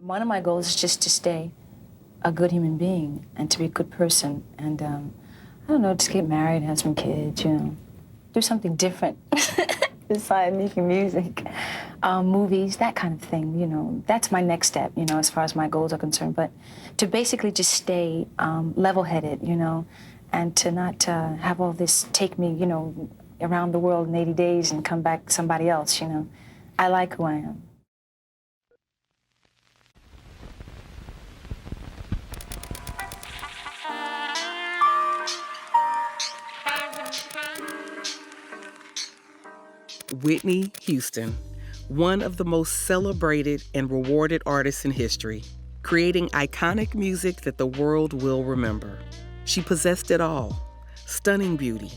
One of my goals is just to stay a good human being and to be a good person. And I don't know, just get married, have some kids, you know, do something different besides making music, movies, that kind of thing, you know. That's my next step, you know, as far as my goals are concerned. But to basically just stay level-headed, you know, and to not have all this take me, you know, around the world in 80 days and come back somebody else, you know. I like who I am. Whitney Houston, one of the most celebrated and rewarded artists in history, creating iconic music that the world will remember. She possessed it all: stunning beauty,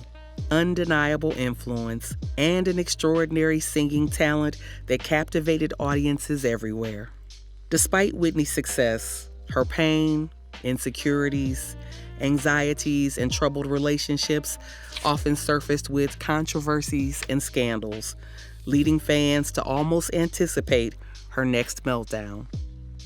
undeniable influence, and an extraordinary singing talent that captivated audiences everywhere. Despite Whitney's success, her pain, insecurities, anxieties, and troubled relationships often surfaced with controversies and scandals, leading fans to almost anticipate her next meltdown.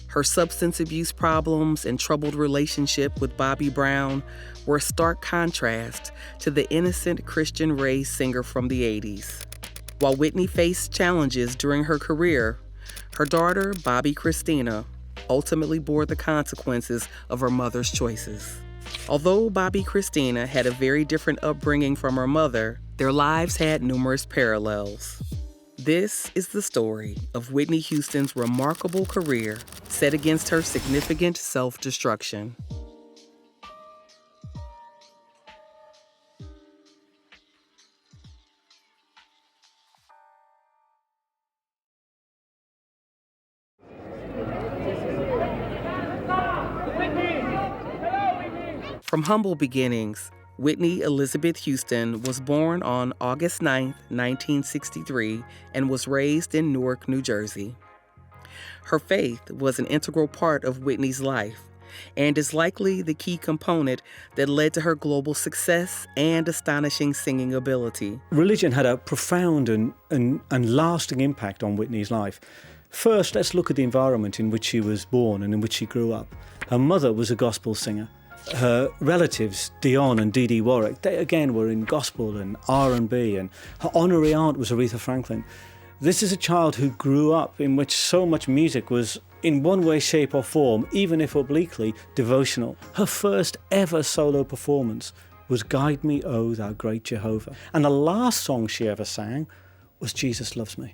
Her substance abuse problems and troubled relationship with Bobby Brown were a stark contrast to the innocent Christian-raised singer from the 80s. While Whitney faced challenges during her career, her daughter, Bobby Christina, ultimately bore the consequences of her mother's choices. Although Bobby Christina had a very different upbringing from her mother, their lives had numerous parallels. This is the story of Whitney Houston's remarkable career set against her significant self-destruction. From humble beginnings, Whitney Elizabeth Houston was born on August 9, 1963, and was raised in Newark, New Jersey. Her faith was an integral part of Whitney's life and is likely the key component that led to her global success and astonishing singing ability. Religion had a profound and lasting impact on Whitney's life. First, let's look at the environment in which she was born and in which she grew up. Her mother was a gospel singer. Her relatives, Dion and Dee Dee Warwick, they again were in gospel and R&B, and her honorary aunt was Aretha Franklin. This is a child who grew up in which so much music was, in one way, shape or form, even if obliquely, devotional. Her first ever solo performance was Guide Me, O Thou Great Jehovah. And the last song she ever sang was Jesus Loves Me.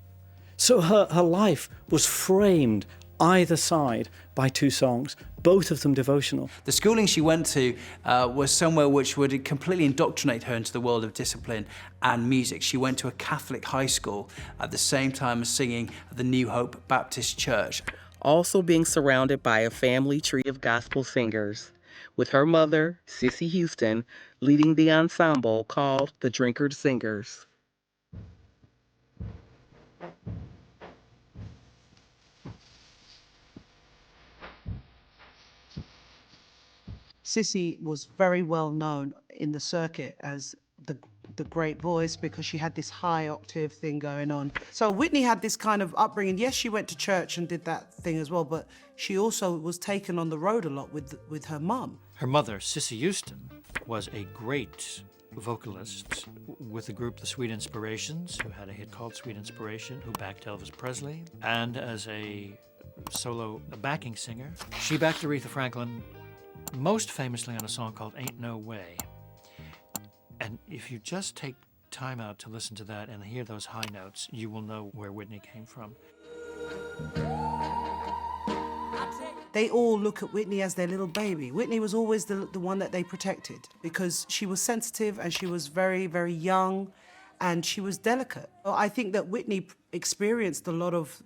So her life was framed either side by two songs, both of them devotional. The schooling she went to was somewhere which would completely indoctrinate her into the world of discipline and music. She went to a Catholic high school at the same time as singing at the New Hope Baptist Church. Also being surrounded by a family tree of gospel singers, with her mother, Cissy Houston, leading the ensemble called the Drinkard Singers. Cissy was very well known in the circuit as the great voice because she had this high octave thing going on. So Whitney had this kind of upbringing. Yes, she went to church and did that thing as well, but she also was taken on the road a lot with her mum. Her mother, Cissy Houston, was a great vocalist with the group The Sweet Inspirations, who had a hit called Sweet Inspiration, who backed Elvis Presley, and as a solo backing singer. She backed Aretha Franklin most famously on a song called Ain't No Way. And if you just take time out to listen to that and hear those high notes, you will know where Whitney came from. They all look at Whitney as their little baby. Whitney was always the one that they protected because she was sensitive and she was very, very young and she was delicate. I think that Whitney experienced a lot of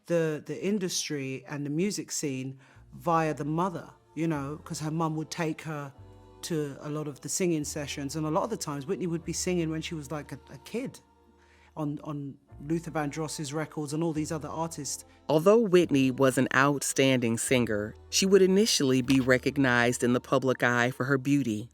the industry and the music scene via the mother, you know, because her mum would take her to a lot of the singing sessions, and a lot of the times Whitney would be singing when she was like a kid on Luther Vandross's records and all these other artists. Although Whitney was an outstanding singer, she would initially be recognized in the public eye for her beauty.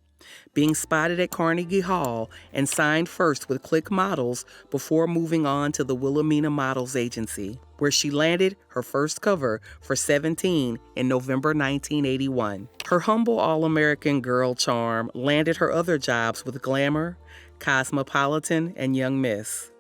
being spotted at Carnegie Hall and signed first with Click Models before moving on to the Wilhelmina Models Agency, where she landed her first cover for 17 in November 1981. Her humble all-American girl charm landed her other jobs with Glamour, Cosmopolitan, and Young Miss.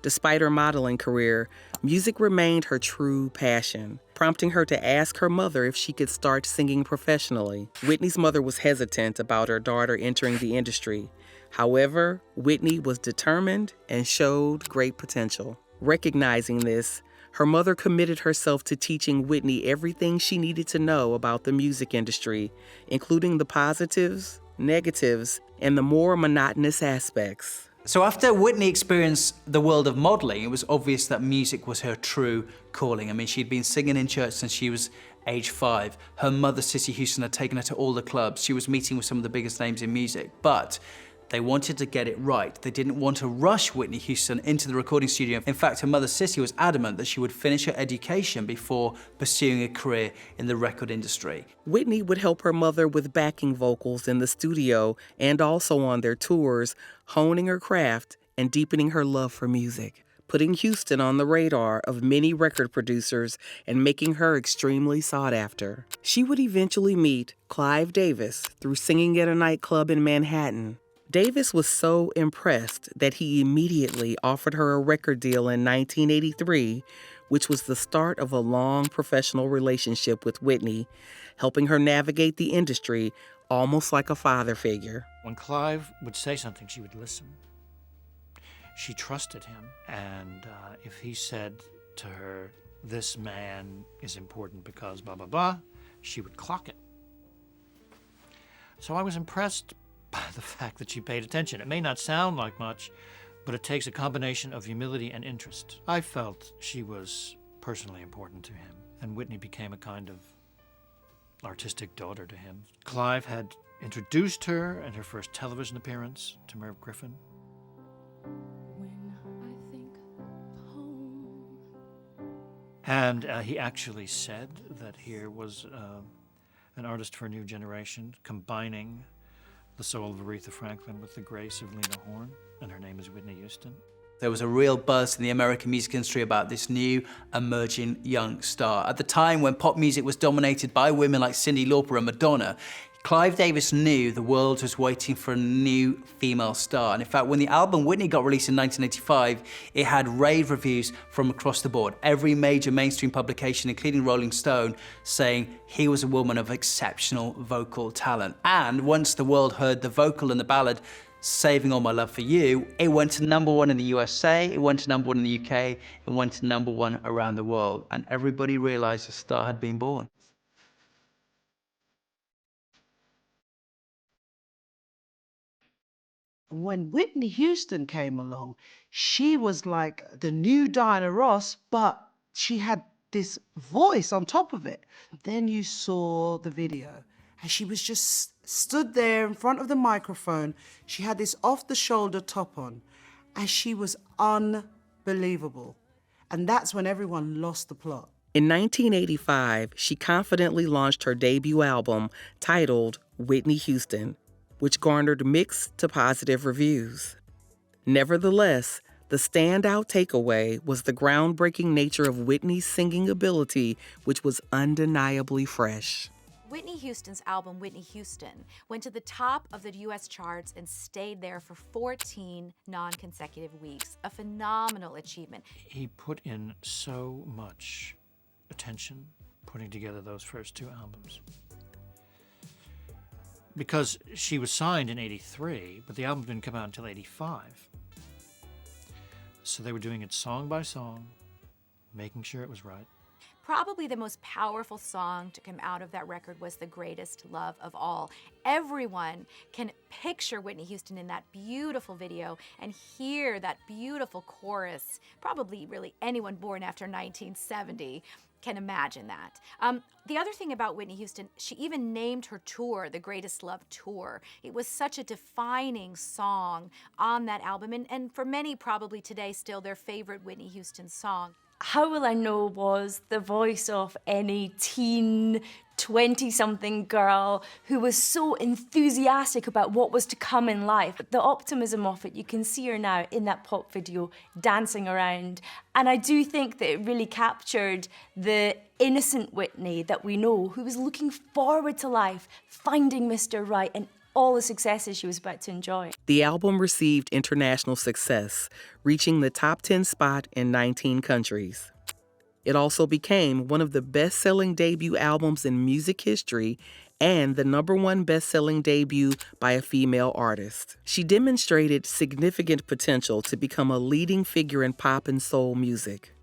Despite her modeling career, music remained her true passion, prompting her to ask her mother if she could start singing professionally. Whitney's mother was hesitant about her daughter entering the industry. However, Whitney was determined and showed great potential. Recognizing this, her mother committed herself to teaching Whitney everything she needed to know about the music industry, including the positives, negatives, and the more monotonous aspects. So after Whitney experienced the world of modeling, it was obvious that music was her true calling. I mean, she'd been singing in church since she was age 5. Her mother, Cissy Houston, had taken her to all the clubs. She was meeting with some of the biggest names in music, but they wanted to get it right. They didn't want to rush Whitney Houston into the recording studio. In fact, her mother, Cissy, was adamant that she would finish her education before pursuing a career in the record industry. Whitney would help her mother with backing vocals in the studio and also on their tours, honing her craft and deepening her love for music, putting Houston on the radar of many record producers and making her extremely sought after. She would eventually meet Clive Davis through singing at a nightclub in Manhattan. Davis was so impressed that he immediately offered her a record deal in 1983, which was the start of a long professional relationship with Whitney, helping her navigate the industry almost like a father figure. When Clive would say something, she would listen. She trusted him, and if he said to her, "This man is important because blah, blah, blah," she would clock it. So I was impressed by the fact that she paid attention. It may not sound like much, but it takes a combination of humility and interest. I felt she was personally important to him, and Whitney became a kind of artistic daughter to him. Clive had introduced her at her first television appearance to Merv Griffin. And he actually said that here was an artist for a new generation, combining the soul of Aretha Franklin with the grace of Lena Horne, and her name is Whitney Houston. There was a real buzz in the American music industry about this new emerging young star. At the time when pop music was dominated by women like Cyndi Lauper and Madonna, Clive Davis knew the world was waiting for a new female star. And in fact, when the album Whitney got released in 1985, it had rave reviews from across the board. Every major mainstream publication, including Rolling Stone, saying he was a woman of exceptional vocal talent. And once the world heard the vocal and the ballad, Saving All My Love for You, it went to #1 in the USA, it went to #1 in the UK, it went to #1 around the world. And everybody realized a star had been born. When Whitney Houston came along, she was like the new Diana Ross, but she had this voice on top of it. Then you saw the video, and she was just stood there in front of the microphone. She had this off-the-shoulder top on, and she was unbelievable. And that's when everyone lost the plot. In 1985, she confidently launched her debut album titled Whitney Houston, which garnered mixed to positive reviews. Nevertheless, the standout takeaway was the groundbreaking nature of Whitney's singing ability, which was undeniably fresh. Whitney Houston's album, Whitney Houston, went to the top of the US charts and stayed there for 14 non-consecutive weeks, a phenomenal achievement. He put in so much attention putting together those first 2 albums. Because she was signed in 83, but the album didn't come out until 85. So they were doing it song by song, making sure it was right. Probably the most powerful song to come out of that record was The Greatest Love of All. Everyone can picture Whitney Houston in that beautiful video and hear that beautiful chorus. Probably really anyone born after 1970 can imagine that. The other thing about Whitney Houston, she even named her tour the Greatest Love Tour. It was such a defining song on that album, and for many probably today still their favorite Whitney Houston song. How Will I Know was the voice of any teen 20-something girl who was so enthusiastic about what was to come in life. The optimism of it, you can see her now in that pop video dancing around. And I do think that it really captured the innocent Whitney that we know, who was looking forward to life, finding Mr. Right and all the successes she was about to enjoy. The album received international success, reaching the top 10 spot in 19 countries. It also became one of the best-selling debut albums in music history and the #1 best-selling debut by a female artist. She demonstrated significant potential to become a leading figure in pop and soul music.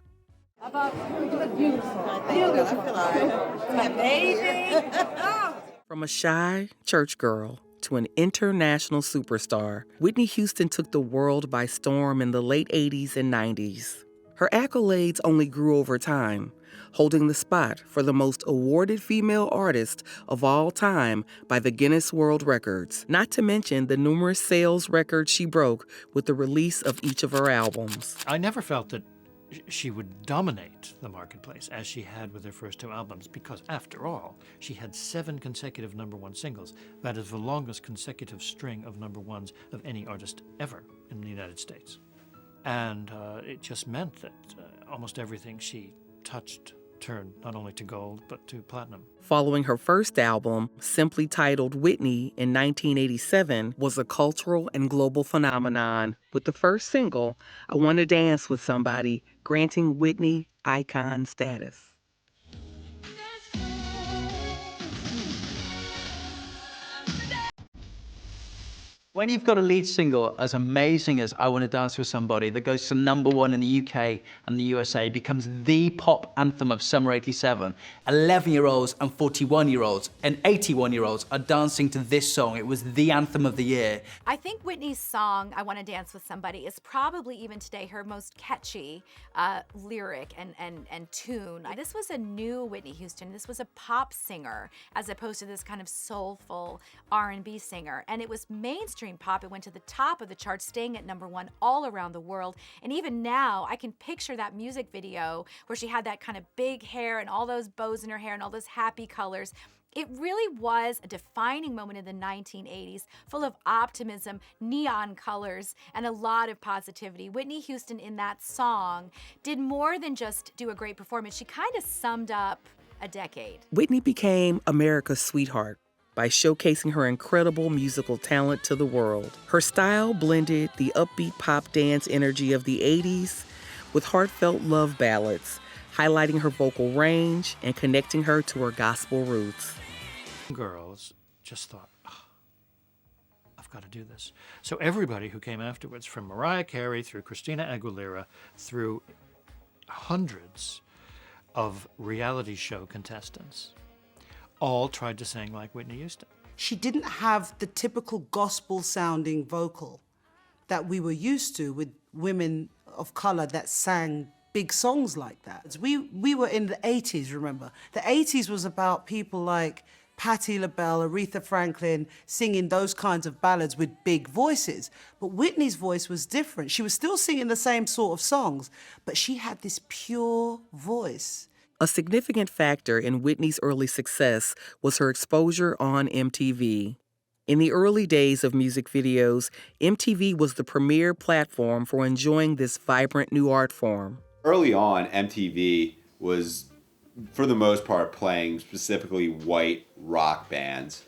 From a shy church girl to an international superstar, Whitney Houston took the world by storm in the late 80s and 90s. Her accolades only grew over time, holding the spot for the most awarded female artist of all time by the Guinness World Records, not to mention the numerous sales records she broke with the release of each of her albums. I never felt that she would dominate the marketplace as she had with her first 2 albums, because after all, she had 7 consecutive #1 singles. That is the longest consecutive string of #1s of any artist ever in the United States. And it just meant that almost everything she touched turned not only to gold, but to platinum. Following her first album, simply titled Whitney in 1987, was a cultural and global phenomenon, with the first single, I Wanna Dance with Somebody, granting Whitney icon status. When you've got a lead single as amazing as I Want to Dance with Somebody that goes to #1 in the UK and the USA, becomes the pop anthem of summer '87, 11-year-olds and 41-year-olds and 81-year-olds are dancing to this song. It was the anthem of the year. I think Whitney's song, I Want to Dance with Somebody, is probably even today her most catchy lyric and tune. This was a new Whitney Houston. This was a pop singer as opposed to this kind of soulful R&B singer. And it was mainstream pop. It went to the top of the charts, staying at #1 all around the world. And even now, I can picture that music video where she had that kind of big hair and all those bows in her hair and all those happy colors. It really was a defining moment in the 1980s, full of optimism, neon colors, and a lot of positivity. Whitney Houston in that song did more than just do a great performance. She kind of summed up a decade. Whitney became America's sweetheart by showcasing her incredible musical talent to the world. Her style blended the upbeat pop dance energy of the 80s with heartfelt love ballads, highlighting her vocal range and connecting her to her gospel roots. Girls just thought, oh, I've got to do this. So everybody who came afterwards, from Mariah Carey through Christina Aguilera, through hundreds of reality show contestants, all tried to sing like Whitney Houston. She didn't have the typical gospel-sounding vocal that we were used to with women of color that sang big songs like that. We were in the 80s, remember? The 80s was about people like Patti LaBelle, Aretha Franklin, singing those kinds of ballads with big voices. But Whitney's voice was different. She was still singing the same sort of songs, but she had this pure voice. A significant factor in Whitney's early success was her exposure on MTV. In the early days of music videos, MTV was the premier platform for enjoying this vibrant new art form. Early on, MTV was, for the most part, playing specifically white rock bands,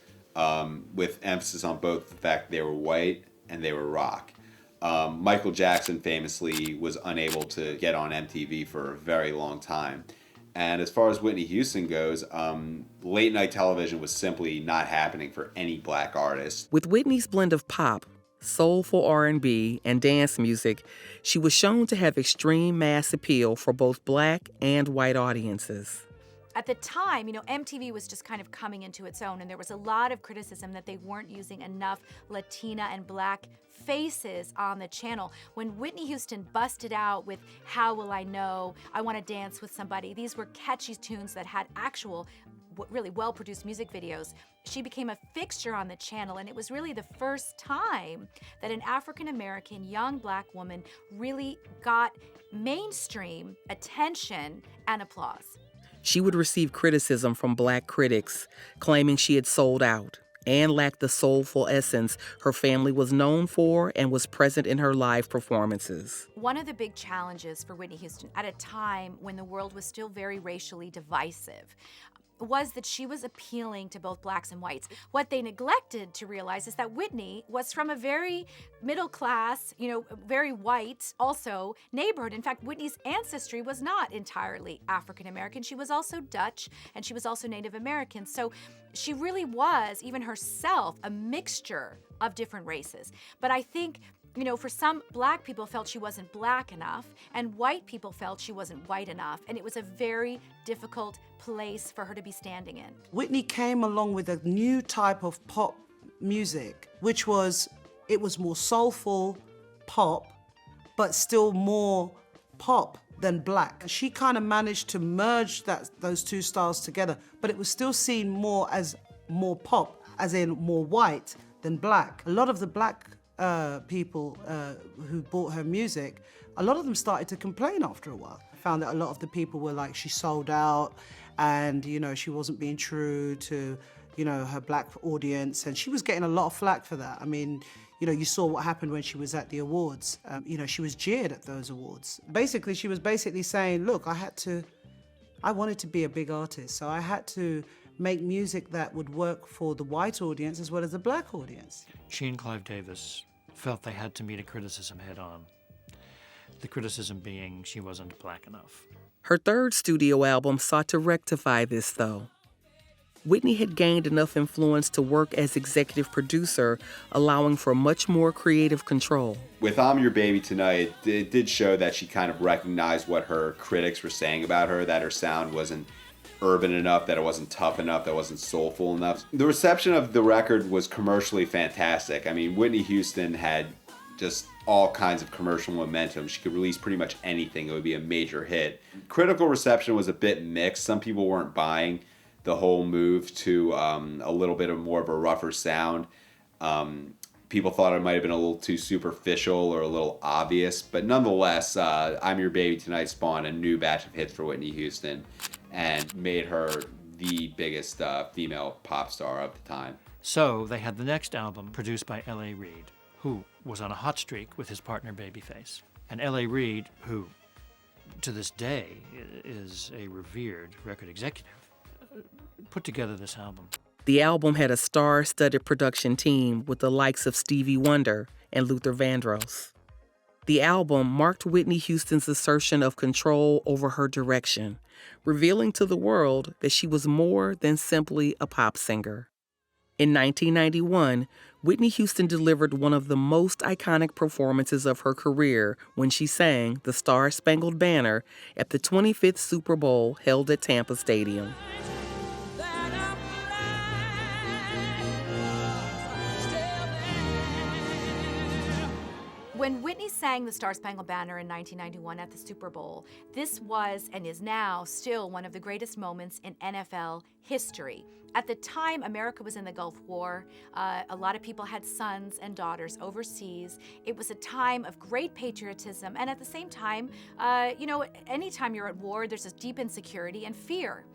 with emphasis on both the fact they were white and they were rock. Michael Jackson famously was unable to get on MTV for a very long time. And as far as Whitney Houston goes, late night television was simply not happening for any black artist. With Whitney's blend of pop, soulful R&B, and dance music, she was shown to have extreme mass appeal for both black and white audiences. At the time, you know, MTV was just kind of coming into its own, and there was a lot of criticism that they weren't using enough Latina and Black faces on the channel. When Whitney Houston busted out with How Will I Know, I Want to Dance with Somebody, these were catchy tunes that had actual, really well-produced music videos. She became a fixture on the channel, and it was really the first time that an African-American young Black woman really got mainstream attention and applause. She would receive criticism from Black critics, claiming she had sold out and lacked the soulful essence her family was known for and was present in her live performances. One of the big challenges for Whitney Houston at a time when the world was still very racially divisive was that she was appealing to both Blacks and whites. What they neglected to realize is that Whitney was from a very middle class, you know, very white also neighborhood. In fact, Whitney's ancestry was not entirely African American. She was also Dutch, and she was also Native American. So she really was, even herself, a mixture of different races. But I think, you know, for some Black people felt she wasn't Black enough, and white people felt she wasn't white enough, and it was a very difficult place for her to be standing in. Whitney came along with a new type of pop music, which was, it was more soulful pop, but still more pop than Black. She kind of managed to merge those two styles together, but it was still seen more as more pop, as in more white than Black. A lot of the Black people who bought her music, a lot of them started to complain after a while. I found that a lot of the people were like, she sold out, and, you know, she wasn't being true to, you know, her Black audience, and she was getting a lot of flack for that. I mean, you know, you saw what happened when she was at the awards. You know, she was jeered at those awards. Basically, she was basically saying, look, I wanted to be a big artist, so I had to make music that would work for the white audience as well as the Black audience. She and Clive Davis felt they had to meet a criticism head on. The criticism being she wasn't Black enough. Her third studio album sought to rectify this, though. Whitney had gained enough influence to work as executive producer, allowing for much more creative control. With I'm Your Baby Tonight, it did show that she kind of recognized what her critics were saying about her, that her sound wasn't urban enough, that it wasn't tough enough, that it wasn't soulful enough. The reception of the record was commercially fantastic. I mean, Whitney Houston had just all kinds of commercial momentum. She could release pretty much anything. It would be a major hit. Critical reception was a bit mixed. Some people weren't buying the whole move to a little bit of more of a rougher sound. People thought it might have been a little too superficial or a little obvious, but nonetheless, I'm Your Baby Tonight spawned a new batch of hits for Whitney Houston and made her the biggest female pop star of the time. So they had the next album produced by L.A. Reid, who was on a hot streak with his partner Babyface. And L.A. Reid, who to this day is a revered record executive, put together this album. The album had a star-studded production team with the likes of Stevie Wonder and Luther Vandross. The album marked Whitney Houston's assertion of control over her direction, revealing to the world that she was more than simply a pop singer. In 1991, Whitney Houston delivered one of the most iconic performances of her career when she sang the Star-Spangled Banner at the 25th Super Bowl held at Tampa Stadium. When Whitney sang the Star-Spangled Banner in 1991 at the Super Bowl, this was and is now still one of the greatest moments in NFL history. At the time, America was in the Gulf War. A lot of people had sons and daughters overseas. It was a time of great patriotism, and at the same time, you know, anytime you're at war, there's this deep insecurity and fear.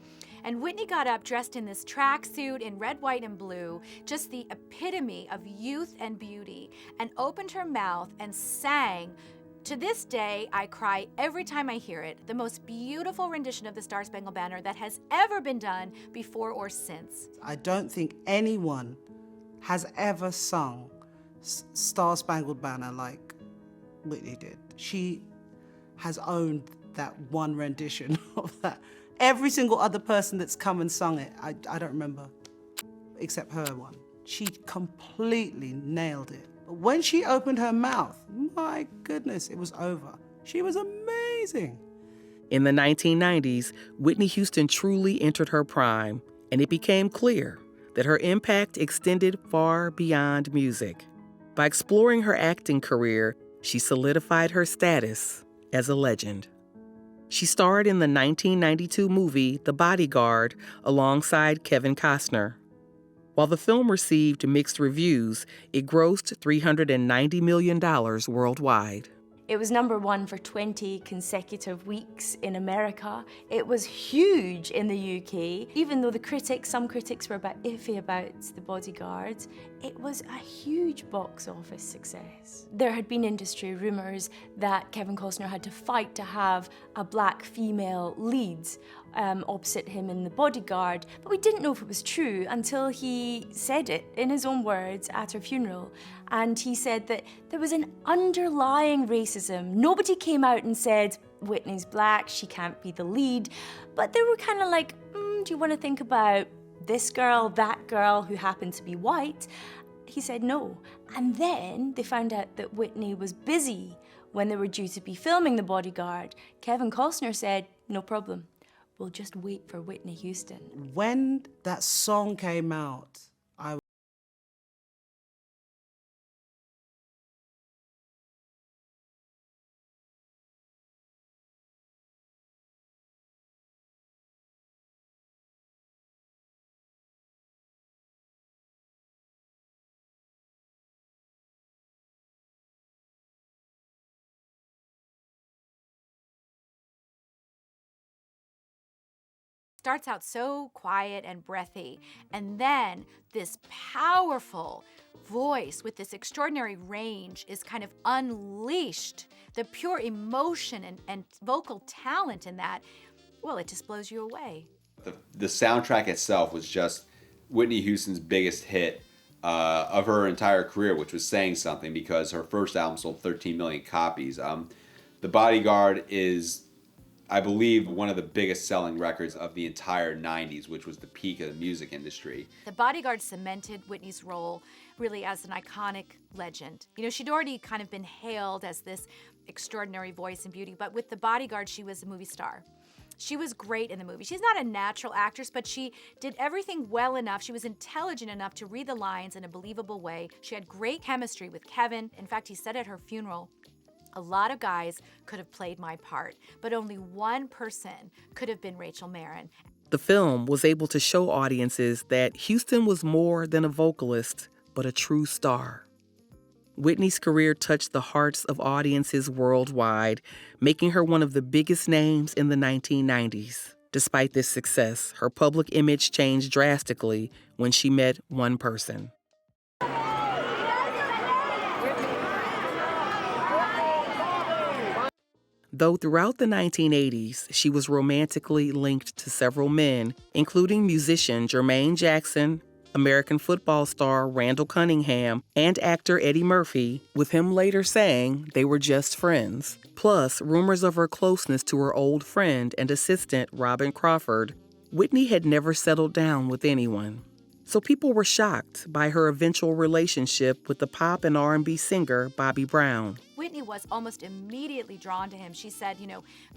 And Whitney got up dressed in this tracksuit in red, white, and blue, just the epitome of youth and beauty, and opened her mouth and sang. To this day, I cry every time I hear it, the most beautiful rendition of the Star-Spangled Banner that has ever been done before or since. I don't think anyone has ever sung Star-Spangled Banner like Whitney did. She has owned that one rendition of that. Every single other person that's come and sung it, I don't remember, except her one. She completely nailed it. But when she opened her mouth, my goodness, it was over. She was amazing. In the 1990s, Whitney Houston truly entered her prime, and it became clear that her impact extended far beyond music. By exploring her acting career, she solidified her status as a legend. She starred in the 1992 movie The Bodyguard alongside Kevin Costner. While the film received mixed reviews, it grossed $390 million worldwide. It was #1 for 20 consecutive weeks in America. It was huge in the UK. Even though some critics were a bit iffy about The Bodyguard, it was a huge box office success. There had been industry rumours that Kevin Costner had to fight to have a black female lead opposite him in The Bodyguard, but we didn't know if it was true until he said it in his own words at her funeral. And he said that there was an underlying racism. Nobody came out and said, Whitney's black, she can't be the lead, but they were kind of like, do you want to think about this girl, that girl who happened to be white? He said no. And then they found out that Whitney was busy when they were due to be filming The Bodyguard. Kevin Costner said, no problem. We'll just wait for Whitney Houston. When that song came out, Starts out so quiet and breathy, and then this powerful voice with this extraordinary range is kind of unleashed. The pure emotion and vocal talent in that, well, it just blows you away. The soundtrack itself was just Whitney Houston's biggest hit of her entire career, which was saying something because her first album sold 13 million copies. The Bodyguard is, I believe, one of the biggest selling records of the entire 90s, which was the peak of the music industry. The Bodyguard cemented Whitney's role really as an iconic legend. You know, she'd already kind of been hailed as this extraordinary voice and beauty, but with The Bodyguard, she was a movie star. She was great in the movie. She's not a natural actress, but she did everything well enough. She was intelligent enough to read the lines in a believable way. She had great chemistry with Kevin. In fact, he said at her funeral, a lot of guys could have played my part, but only one person could have been Rachel Marin. The film was able to show audiences that Houston was more than a vocalist, but a true star. Whitney's career touched the hearts of audiences worldwide, making her one of the biggest names in the 1990s. Despite this success, her public image changed drastically when she met one person. Though throughout the 1980s, she was romantically linked to several men, including musician Jermaine Jackson, American football star Randall Cunningham, and actor Eddie Murphy, with him later saying they were just friends. Plus, rumors of her closeness to her old friend and assistant Robin Crawford. Whitney had never settled down with anyone. So people were shocked by her eventual relationship with the pop and R&B singer Bobby Brown. Whitney was almost immediately drawn to him. She said,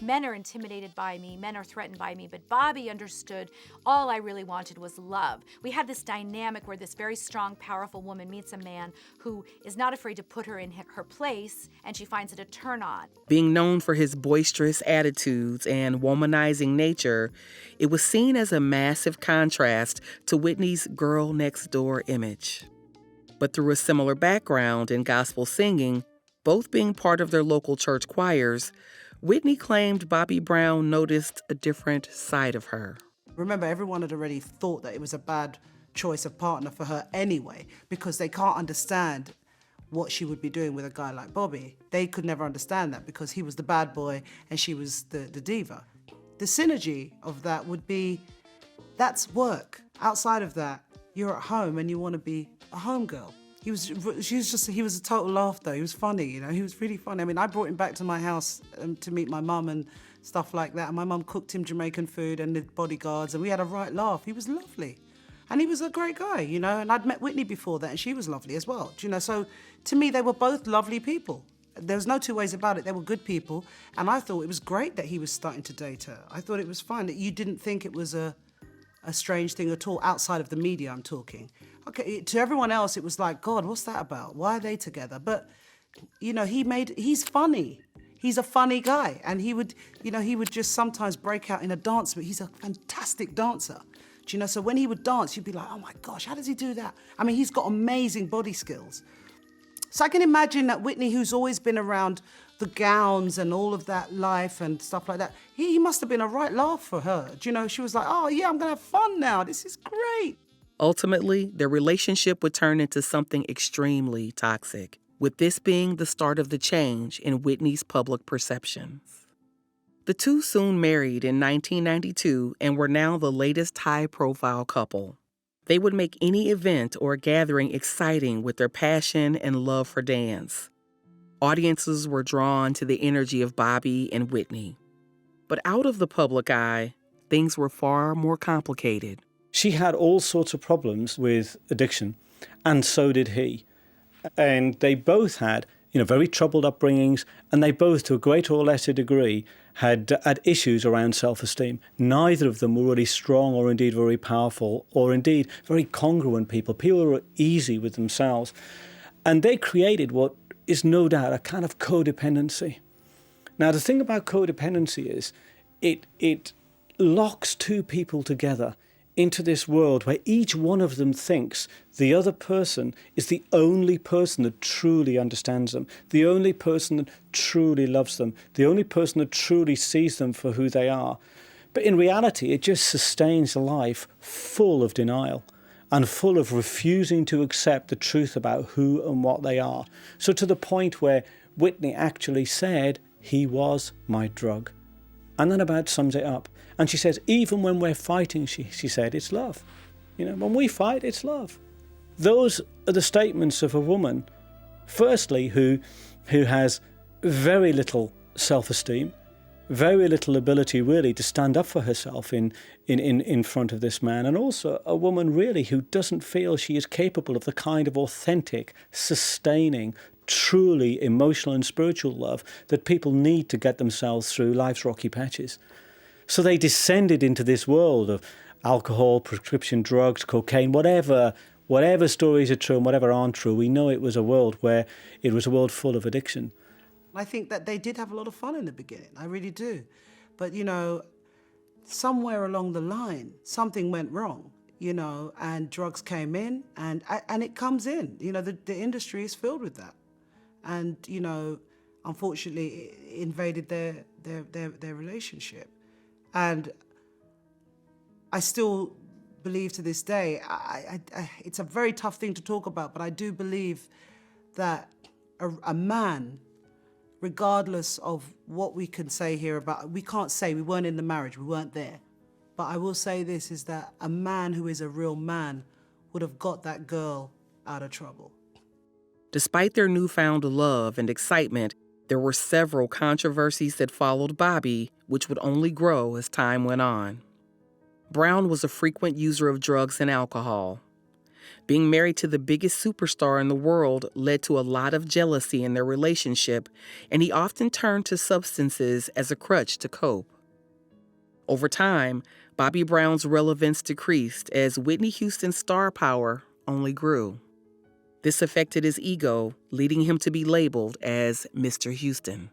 men are intimidated by me, men are threatened by me, but Bobby understood all I really wanted was love. We had this dynamic where this very strong, powerful woman meets a man who is not afraid to put her in her place, and she finds it a turn on. Being known for his boisterous attitudes and womanizing nature, it was seen as a massive contrast to Whitney's girl next door image. But through a similar background in gospel singing, both being part of their local church choirs, Whitney claimed Bobby Brown noticed a different side of her. remember, everyone had already thought that it was a bad choice of partner for her anyway, because they can't understand what she would be doing with a guy like Bobby. They could never understand that because he was the bad boy and she was the diva. The synergy of that would be, that's work. Outside of that, you're at home and you want to be a home girl. He was a total laugh though. He was funny, he was really funny. I mean, I brought him back to my house to meet my mum and stuff like that. And my mum cooked him Jamaican food and the bodyguards, and we had a right laugh. He was lovely. And he was a great guy, and I'd met Whitney before that, and she was lovely as well. So to me, they were both lovely people. There's no two ways about it. They were good people, and I thought it was great that he was starting to date her. I thought it was fine that you didn't think it was a strange thing at all, outside of the media I'm talking. Okay, to everyone else it was like, God, what's that about? Why are they together? But, you know, he's funny. He's a funny guy, and he would just sometimes break out in a dance, but he's a fantastic dancer. Do you know, so when he would dance, you'd be like, oh my gosh, how does he do that? I mean, he's got amazing body skills. So I can imagine that Whitney, who's always been around the gowns and all of that life and stuff like that, he must have been a right laugh for her. Do you know, she was like, oh yeah, I'm gonna have fun now. This is great. Ultimately, their relationship would turn into something extremely toxic, with this being the start of the change in Whitney's public perceptions. The two soon married in 1992 and were now the latest high-profile couple. They would make any event or gathering exciting with their passion and love for dance. Audiences were drawn to the energy of Bobby and Whitney. But out of the public eye, things were far more complicated. She had all sorts of problems with addiction, and so did he. And they both had, very troubled upbringings, and they both, to a greater or lesser degree, had issues around self-esteem. Neither of them were really strong or indeed very powerful or indeed very congruent people. People who were easy with themselves. And they created what is no doubt a kind of codependency. Now, the thing about codependency is it locks two people together into this world where each one of them thinks the other person is the only person that truly understands them, the only person that truly loves them, the only person that truly sees them for who they are. But in reality, it just sustains a life full of denial and full of refusing to accept the truth about who and what they are. So to the point where Whitney actually said, he was my drug. And that about sums it up. And she says, even when we're fighting, she said, it's love. When we fight, it's love. Those are the statements of a woman, firstly, who has very little self-esteem, very little ability really to stand up for herself in front of this man, and also a woman really who doesn't feel she is capable of the kind of authentic, sustaining, truly emotional and spiritual love that people need to get themselves through life's rocky patches. So they descended into this world of alcohol, prescription drugs, cocaine, whatever stories are true and whatever aren't true. We know it was a world full of addiction. I think that they did have a lot of fun in the beginning. I really do. But, somewhere along the line, something went wrong, and drugs came in and it comes in. The industry is filled with that. And, unfortunately, it invaded their relationship. And I still believe to this day, it's a very tough thing to talk about, but I do believe that a man, regardless of what we can say here about, we can't say we weren't in the marriage, we weren't there. But I will say this, is that a man who is a real man would have got that girl out of trouble. Despite their newfound love and excitement, there were several controversies that followed Bobby, which would only grow as time went on. Brown was a frequent user of drugs and alcohol. Being married to the biggest superstar in the world led to a lot of jealousy in their relationship, and he often turned to substances as a crutch to cope. Over time, Bobby Brown's relevance decreased as Whitney Houston's star power only grew. This affected his ego, leading him to be labeled as Mr. Houston.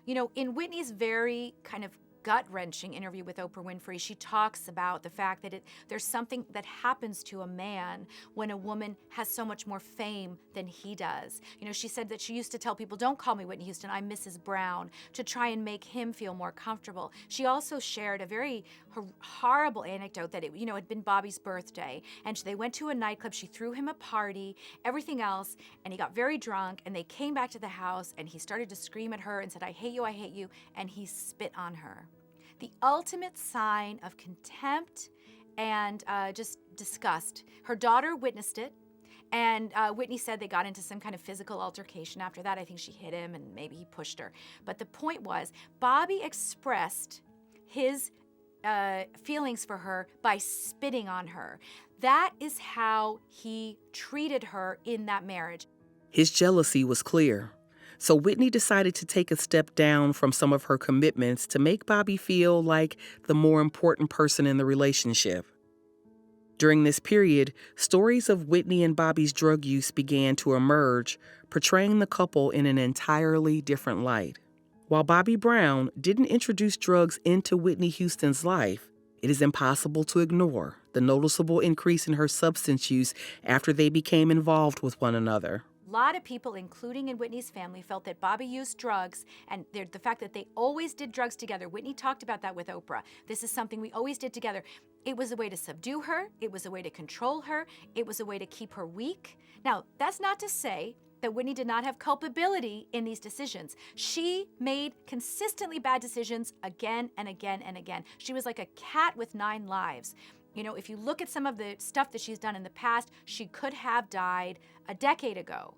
In Whitney's very kind of gut-wrenching interview with Oprah Winfrey, she talks about the fact that there's something that happens to a man when a woman has so much more fame than he does. She said that she used to tell people, don't call me Whitney Houston, I'm Mrs. Brown, to try and make him feel more comfortable. She also shared a very horrible anecdote that it had been Bobby's birthday, and they went to a nightclub, she threw him a party, everything else, and he got very drunk, and they came back to the house, and he started to scream at her and said, I hate you, and he spit on her. The ultimate sign of contempt and just disgust. Her daughter witnessed it, and Whitney said they got into some kind of physical altercation after that. I think she hit him and maybe he pushed her. But the point was, Bobby expressed his feelings for her by spitting on her. That is how he treated her in that marriage. His jealousy was clear. So Whitney decided to take a step down from some of her commitments to make Bobby feel like the more important person in the relationship. During this period, stories of Whitney and Bobby's drug use began to emerge, portraying the couple in an entirely different light. While Bobby Brown didn't introduce drugs into Whitney Houston's life, it is impossible to ignore the noticeable increase in her substance use after they became involved with one another. A lot of people, including in Whitney's family, felt that Bobby used drugs, and the fact that they always did drugs together. Whitney talked about that with Oprah. This is something we always did together. It was a way to subdue her. It was a way to control her. It was a way to keep her weak. Now, that's not to say that Whitney did not have culpability in these decisions. She made consistently bad decisions again and again and again. She was like a cat with 9 lives. You know, if you look at some of the stuff that she's done in the past, she could have died a decade ago.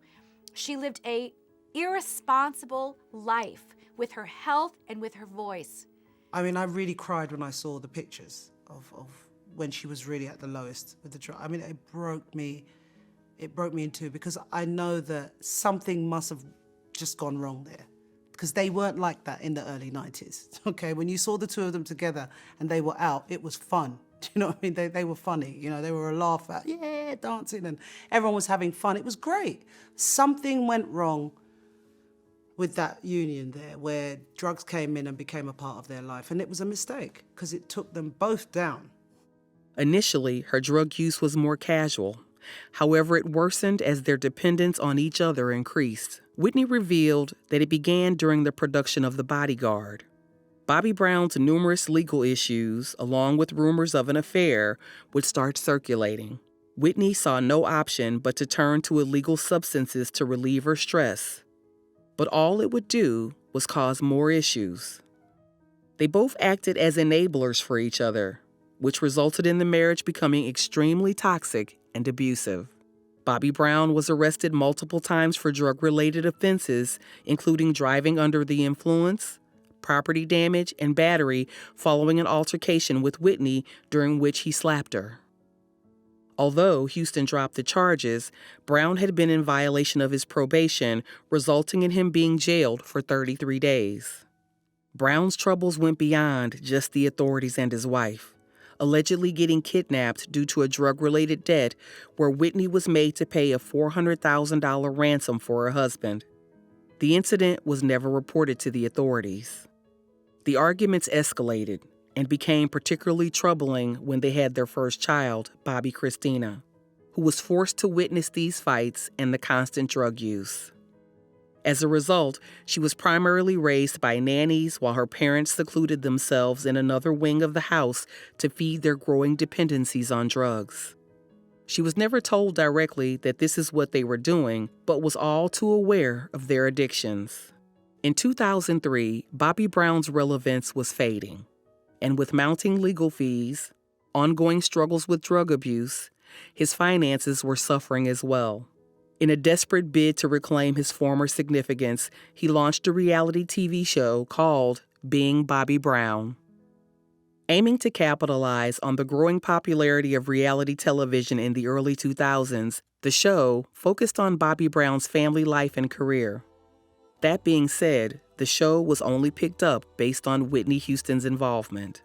She lived a irresponsible life with her health and with her voice. I mean, I really cried when I saw the pictures of when she was really at the lowest with the drug. I mean, it broke me in two, because I know that something must have just gone wrong there, because they weren't like that in the early 90s, okay? When you saw the two of them together and they were out, it was fun. Do you know what I mean? They were funny, you know, they were a laugh at, yeah, dancing, and everyone was having fun. It was great. Something went wrong with that union there, where drugs came in and became a part of their life, and it was a mistake, because it took them both down. Initially, her drug use was more casual. However, it worsened as their dependence on each other increased. Whitney revealed that it began during the production of The Bodyguard. Bobby Brown's numerous legal issues, along with rumors of an affair, would start circulating. Whitney saw no option but to turn to illegal substances to relieve her stress. But all it would do was cause more issues. They both acted as enablers for each other, which resulted in the marriage becoming extremely toxic and abusive. Bobby Brown was arrested multiple times for drug-related offenses, including driving under the influence, property damage, and battery following an altercation with Whitney during which he slapped her. Although Houston dropped the charges, Brown had been in violation of his probation, resulting in him being jailed for 33 days. Brown's troubles went beyond just the authorities and his wife, allegedly getting kidnapped due to a drug-related debt where Whitney was made to pay a $400,000 ransom for her husband. The incident was never reported to the authorities. The arguments escalated and became particularly troubling when they had their first child, Bobby Christina, who was forced to witness these fights and the constant drug use. As a result, she was primarily raised by nannies while her parents secluded themselves in another wing of the house to feed their growing dependencies on drugs. She was never told directly that this is what they were doing, but was all too aware of their addictions. In 2003, Bobby Brown's relevance was fading, and with mounting legal fees, ongoing struggles with drug abuse, his finances were suffering as well. In a desperate bid to reclaim his former significance, he launched a reality TV show called Being Bobby Brown. Aiming to capitalize on the growing popularity of reality television in the early 2000s, the show focused on Bobby Brown's family life and career. That being said, the show was only picked up based on Whitney Houston's involvement.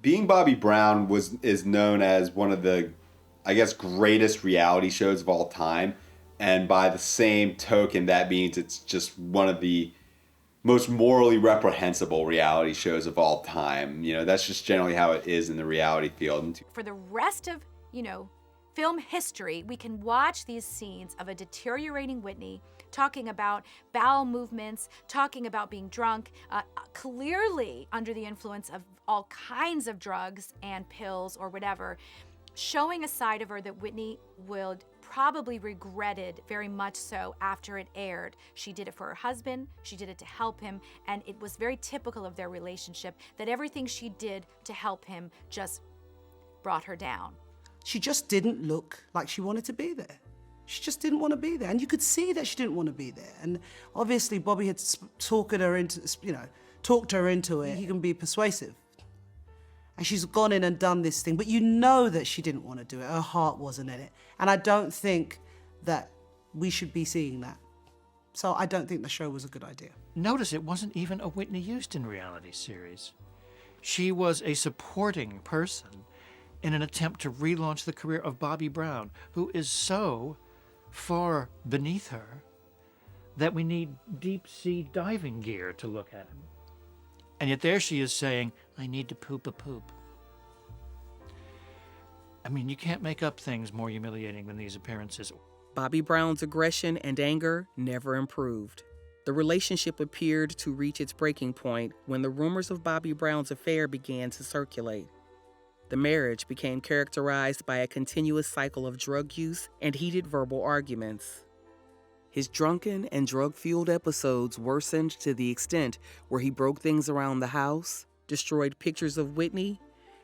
Being Bobby Brown is known as one of the, I guess, greatest reality shows of all time. And by the same token, that means it's just one of the most morally reprehensible reality shows of all time. You know, that's just generally how it is in the reality field. For the rest of, film history, we can watch these scenes of a deteriorating Whitney talking about bowel movements, talking about being drunk, clearly under the influence of all kinds of drugs and pills or whatever, showing a side of her that Whitney would probably regretted very much so after it aired. She did it for her husband, she did it to help him, and it was very typical of their relationship that everything she did to help him just brought her down. She just didn't look like she wanted to be there. She just didn't want to be there, and you could see that she didn't want to be there. And obviously Bobby had talked her into it. He can be persuasive. And she's gone in and done this thing, but you know that she didn't want to do it. Her heart wasn't in it. And I don't think that we should be seeing that. So I don't think the show was a good idea. Notice it wasn't even a Whitney Houston reality series. She was a supporting person in an attempt to relaunch the career of Bobby Brown, who is so far beneath her that we need deep-sea diving gear to look at him. And yet there she is saying, I need to poop a poop. I mean, you can't make up things more humiliating than these appearances. Bobby Brown's aggression and anger never improved. The relationship appeared to reach its breaking point when the rumors of Bobby Brown's affair began to circulate. The marriage became characterized by a continuous cycle of drug use and heated verbal arguments. His drunken and drug-fueled episodes worsened to the extent where he broke things around the house, destroyed pictures of Whitney,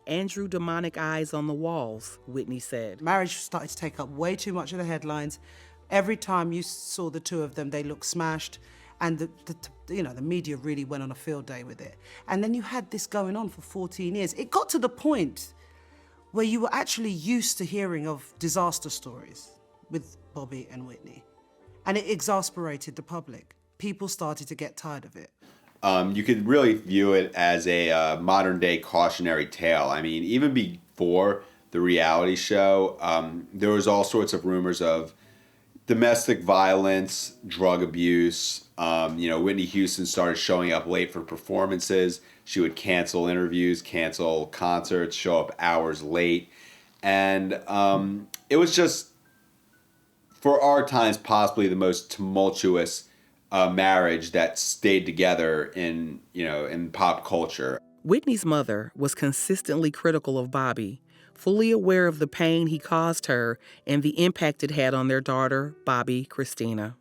and drew demonic eyes on the walls, Whitney said. Marriage started to take up way too much of the headlines. Every time you saw the two of them, they looked smashed. And the media really went on a field day with it. And then you had this going on for 14 years. It got to the point where you were actually used to hearing of disaster stories with Bobby and Whitney. And it exasperated the public. People started to get tired of it. You could really view it as a modern day cautionary tale. I mean, even before the reality show, there was all sorts of rumors of domestic violence, drug abuse. Whitney Houston started showing up late for performances. She would cancel interviews, cancel concerts, show up hours late. And it was just, for our times, possibly the most tumultuous marriage that stayed together in pop culture. Whitney's mother was consistently critical of Bobby, fully aware of the pain he caused her and the impact it had on their daughter, Bobby Christina.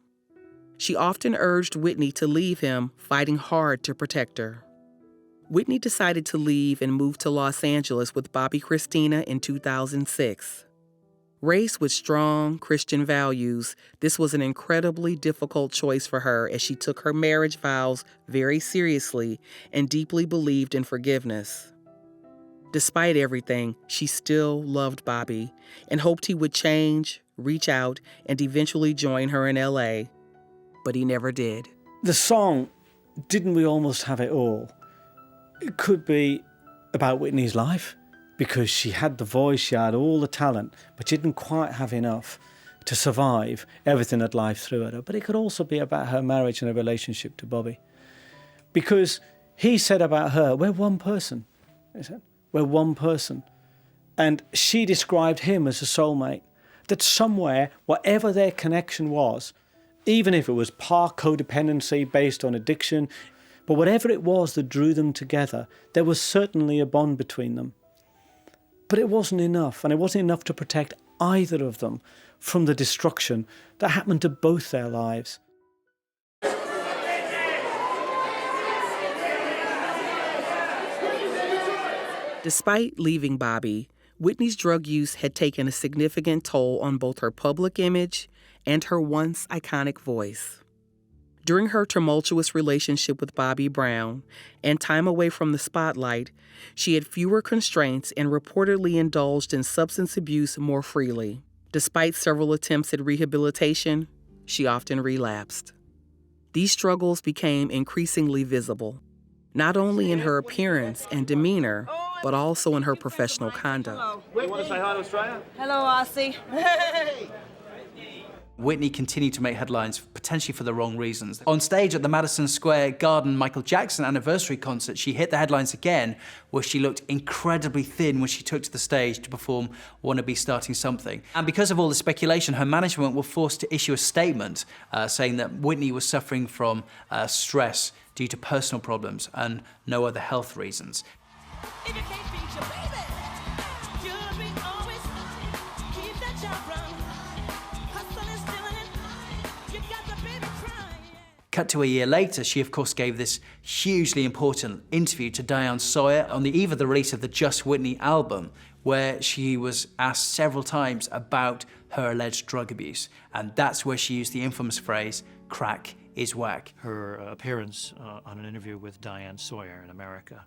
She often urged Whitney to leave him, fighting hard to protect her. Whitney decided to leave and move to Los Angeles with Bobby Christina in 2006. Raised with strong Christian values, this was an incredibly difficult choice for her as she took her marriage vows very seriously and deeply believed in forgiveness. Despite everything, she still loved Bobby and hoped he would change, reach out, and eventually join her in LA. But he never did. The song, Didn't We Almost Have It All? It could be about Whitney's life, because she had the voice, she had all the talent, but she didn't quite have enough to survive everything that life threw at her. But it could also be about her marriage and her relationship to Bobby. Because he said about her, we're one person. He said, we're one person. And she described him as a soulmate, that somewhere, whatever their connection was, even if it was part codependency based on addiction, but whatever it was that drew them together, there was certainly a bond between them. But it wasn't enough, and it wasn't enough to protect either of them from the destruction that happened to both their lives. Despite leaving Bobby, Whitney's drug use had taken a significant toll on both her public image and her once iconic voice. During her tumultuous relationship with Bobby Brown and time away from the spotlight, she had fewer constraints and reportedly indulged in substance abuse more freely. Despite several attempts at rehabilitation, she often relapsed. These struggles became increasingly visible, not only in her appearance and demeanor, but also in her professional conduct. You want to say hi to Australia? Hello, Aussie. Hey! Whitney continued to make headlines, potentially for the wrong reasons. On stage at the Madison Square Garden Michael Jackson anniversary concert, she hit the headlines again, where she looked incredibly thin when she took to the stage to perform Wanna Be Starting Something. And because of all the speculation, her management were forced to issue a statement saying that Whitney was suffering from stress due to personal problems and no other health reasons. If you can't beat your baby, you'll be always keep that job run. Hustle is doing it. You got the baby crying. Cut to a year later, she of course gave this hugely important interview to Diane Sawyer on the eve of the release of the Just Whitney album, where she was asked several times about her alleged drug abuse. And that's where she used the infamous phrase, crack is whack. Her appearance on an interview with Diane Sawyer in America.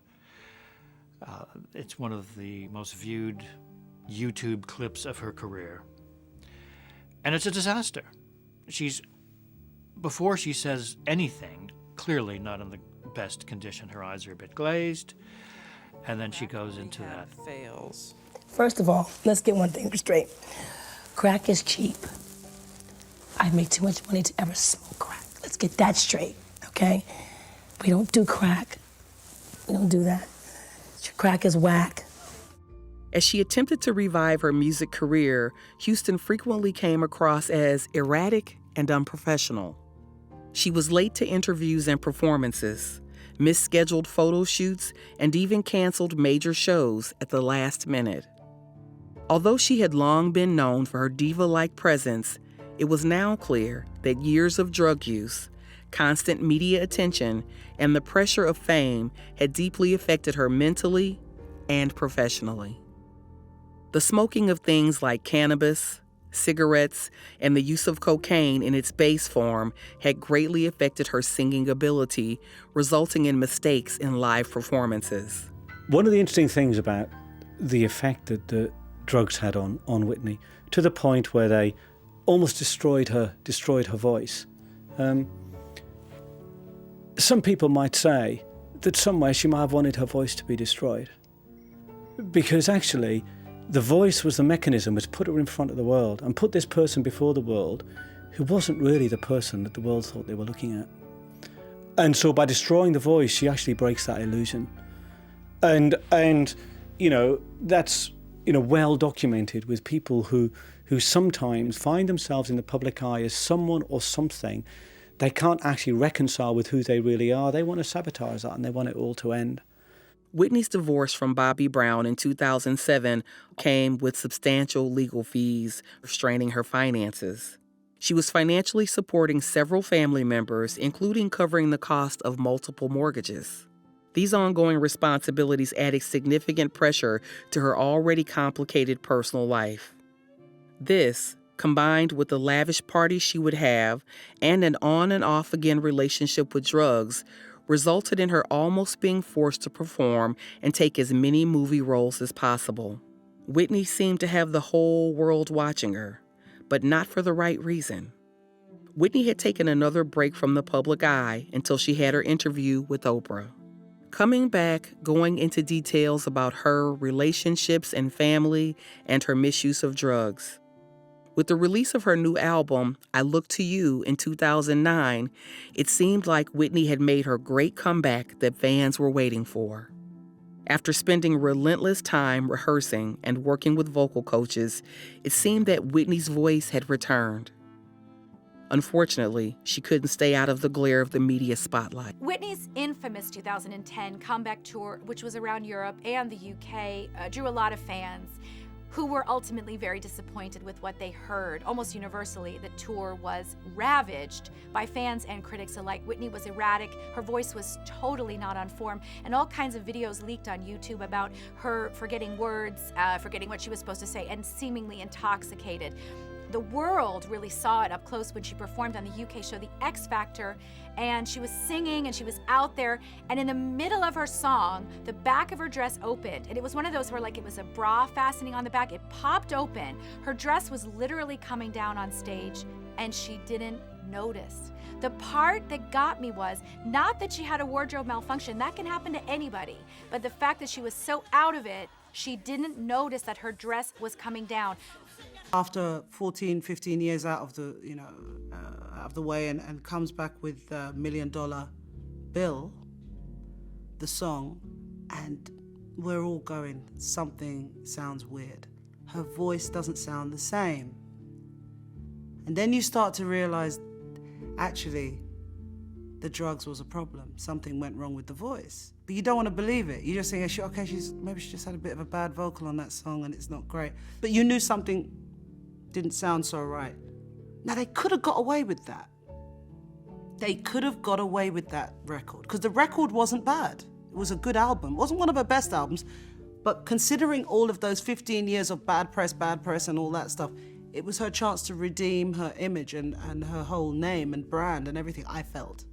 It's one of the most viewed YouTube clips of her career. And it's a disaster. She's before she says anything, clearly not in the best condition. Her eyes are a bit glazed, and then she goes into that. Fails. First of all, let's get one thing straight. Crack is cheap. I'd make too much money to ever smoke crack. Let's get that straight, okay? We don't do crack. We don't do that. Crack is whack. As she attempted to revive her music career, Houston frequently came across as erratic and unprofessional. She was late to interviews and performances, missed scheduled photo shoots, and even canceled major shows at the last minute. Although she had long been known for her diva-like presence, it was now clear that years of drug use, constant media attention, and the pressure of fame had deeply affected her mentally and professionally. The smoking of things like cannabis, cigarettes, and the use of cocaine in its base form had greatly affected her singing ability, resulting in mistakes in live performances. One of the interesting things about the effect that the drugs had on Whitney, to the point where they almost destroyed her voice. Some people might say that somewhere she might have wanted her voice to be destroyed, because actually the voice was the mechanism which put her in front of the world and put this person before the world who wasn't really the person that the world thought they were looking at. And so by destroying the voice, she actually breaks that illusion. And you know, that's, you know, well documented with people who sometimes find themselves in the public eye as someone or something they can't actually reconcile with who they really are. They want to sabotage that and they want it all to end. Whitney's divorce from Bobby Brown in 2007 came with substantial legal fees, restraining her finances. She was financially supporting several family members, including covering the cost of multiple mortgages. These ongoing responsibilities added significant pressure to her already complicated personal life. This, combined with the lavish parties she would have and an on and off again relationship with drugs, resulted in her almost being forced to perform and take as many movie roles as possible. Whitney seemed to have the whole world watching her, but not for the right reason. Whitney had taken another break from the public eye until she had her interview with Oprah. Coming back, going into details about her relationships and family and her misuse of drugs. With the release of her new album, I Look to You, in 2009, it seemed like Whitney had made her great comeback that fans were waiting for. After spending relentless time rehearsing and working with vocal coaches, it seemed that Whitney's voice had returned. Unfortunately, she couldn't stay out of the glare of the media spotlight. Whitney's infamous 2010 comeback tour, which was around Europe and the UK, drew a lot of fans who were ultimately very disappointed with what they heard. Almost universally, the tour was ravaged by fans and critics alike. Whitney was erratic, her voice was totally not on form, and all kinds of videos leaked on YouTube about her forgetting words, forgetting what she was supposed to say, and seemingly intoxicated. The world really saw it up close when she performed on the UK show, The X Factor, and she was singing and she was out there, and in the middle of her song, the back of her dress opened, and it was one of those where like it was a bra fastening on the back. It popped open. Her dress was literally coming down on stage, and she didn't notice. The part that got me was not that she had a wardrobe malfunction, that can happen to anybody, but the fact that she was so out of it, she didn't notice that her dress was coming down. After 14, 15 years out of the, out of the way and comes back with $1 million bill, the song, and we're all going, something sounds weird. Her voice doesn't sound the same. And then you start to realize, actually, the drugs was a problem. Something went wrong with the voice. But you don't want to believe it. You just think, okay, maybe she just had a bit of a bad vocal on that song and it's not great. But you knew something didn't sound so right. Now, they could have got away with that. They could have got away with that record, because the record wasn't bad. It was a good album. It wasn't one of her best albums, but considering all of those 15 years of bad press, and all that stuff, it was her chance to redeem her image and her whole name and brand and everything, I felt.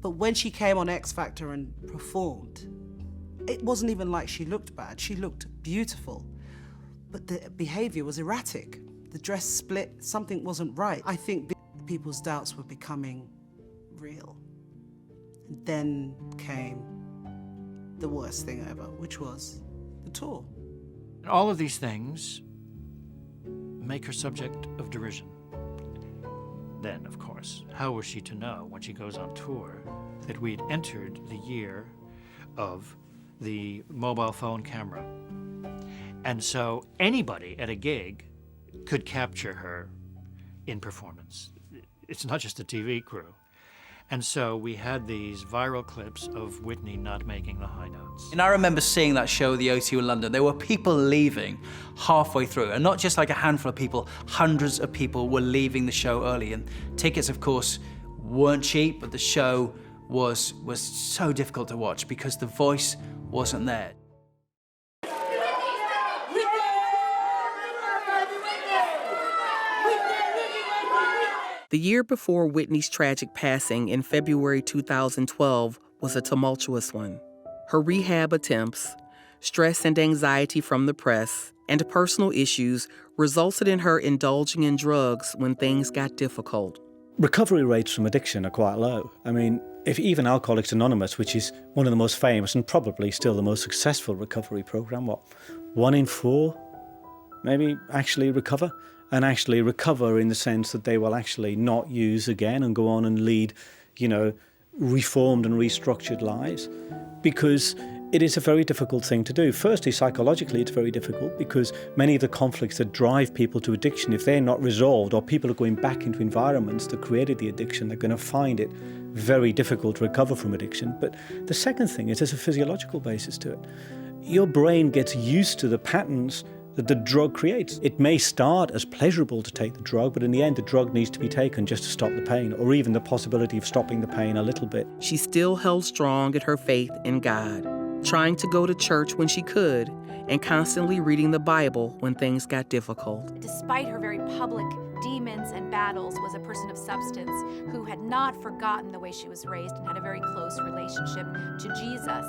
But when she came on X Factor and performed, it wasn't even like she looked bad. She looked beautiful. But the behavior was erratic. The dress split, something wasn't right. I think people's doubts were becoming real. And then came the worst thing ever, which was the tour. And all of these things make her subject of derision. Then, of course, how was she to know when she goes on tour that we'd entered the year of the mobile phone camera? And so anybody at a gig could capture her in performance. It's not just the TV crew. And so we had these viral clips of Whitney not making the high notes. And I remember seeing that show, the O2 in London. There were people leaving halfway through, and not just like a handful of people, hundreds of people were leaving the show early. And tickets, of course, weren't cheap, but the show was so difficult to watch because the voice wasn't there. The year before Whitney's tragic passing in February 2012 was a tumultuous one. Her rehab attempts, stress and anxiety from the press, and personal issues resulted in her indulging in drugs when things got difficult. Recovery rates from addiction are quite low. I mean, if even Alcoholics Anonymous, which is one of the most famous and probably still the most successful recovery program, 1 in 4 maybe actually recover? And actually recover in the sense that they will actually not use again and go on and lead, reformed and restructured lives. Because it is a very difficult thing to do. Firstly, psychologically, it's very difficult because many of the conflicts that drive people to addiction, if they're not resolved or people are going back into environments that created the addiction, they're going to find it very difficult to recover from addiction. But the second thing is there's a physiological basis to it. Your brain gets used to the patterns that the drug creates. It may start as pleasurable to take the drug, but in the end, the drug needs to be taken just to stop the pain, or even the possibility of stopping the pain a little bit. She still held strong in her faith in God, trying to go to church when she could, and constantly reading the Bible when things got difficult. Despite her very public demons and battles, was a person of substance who had not forgotten the way she was raised and had a very close relationship to Jesus.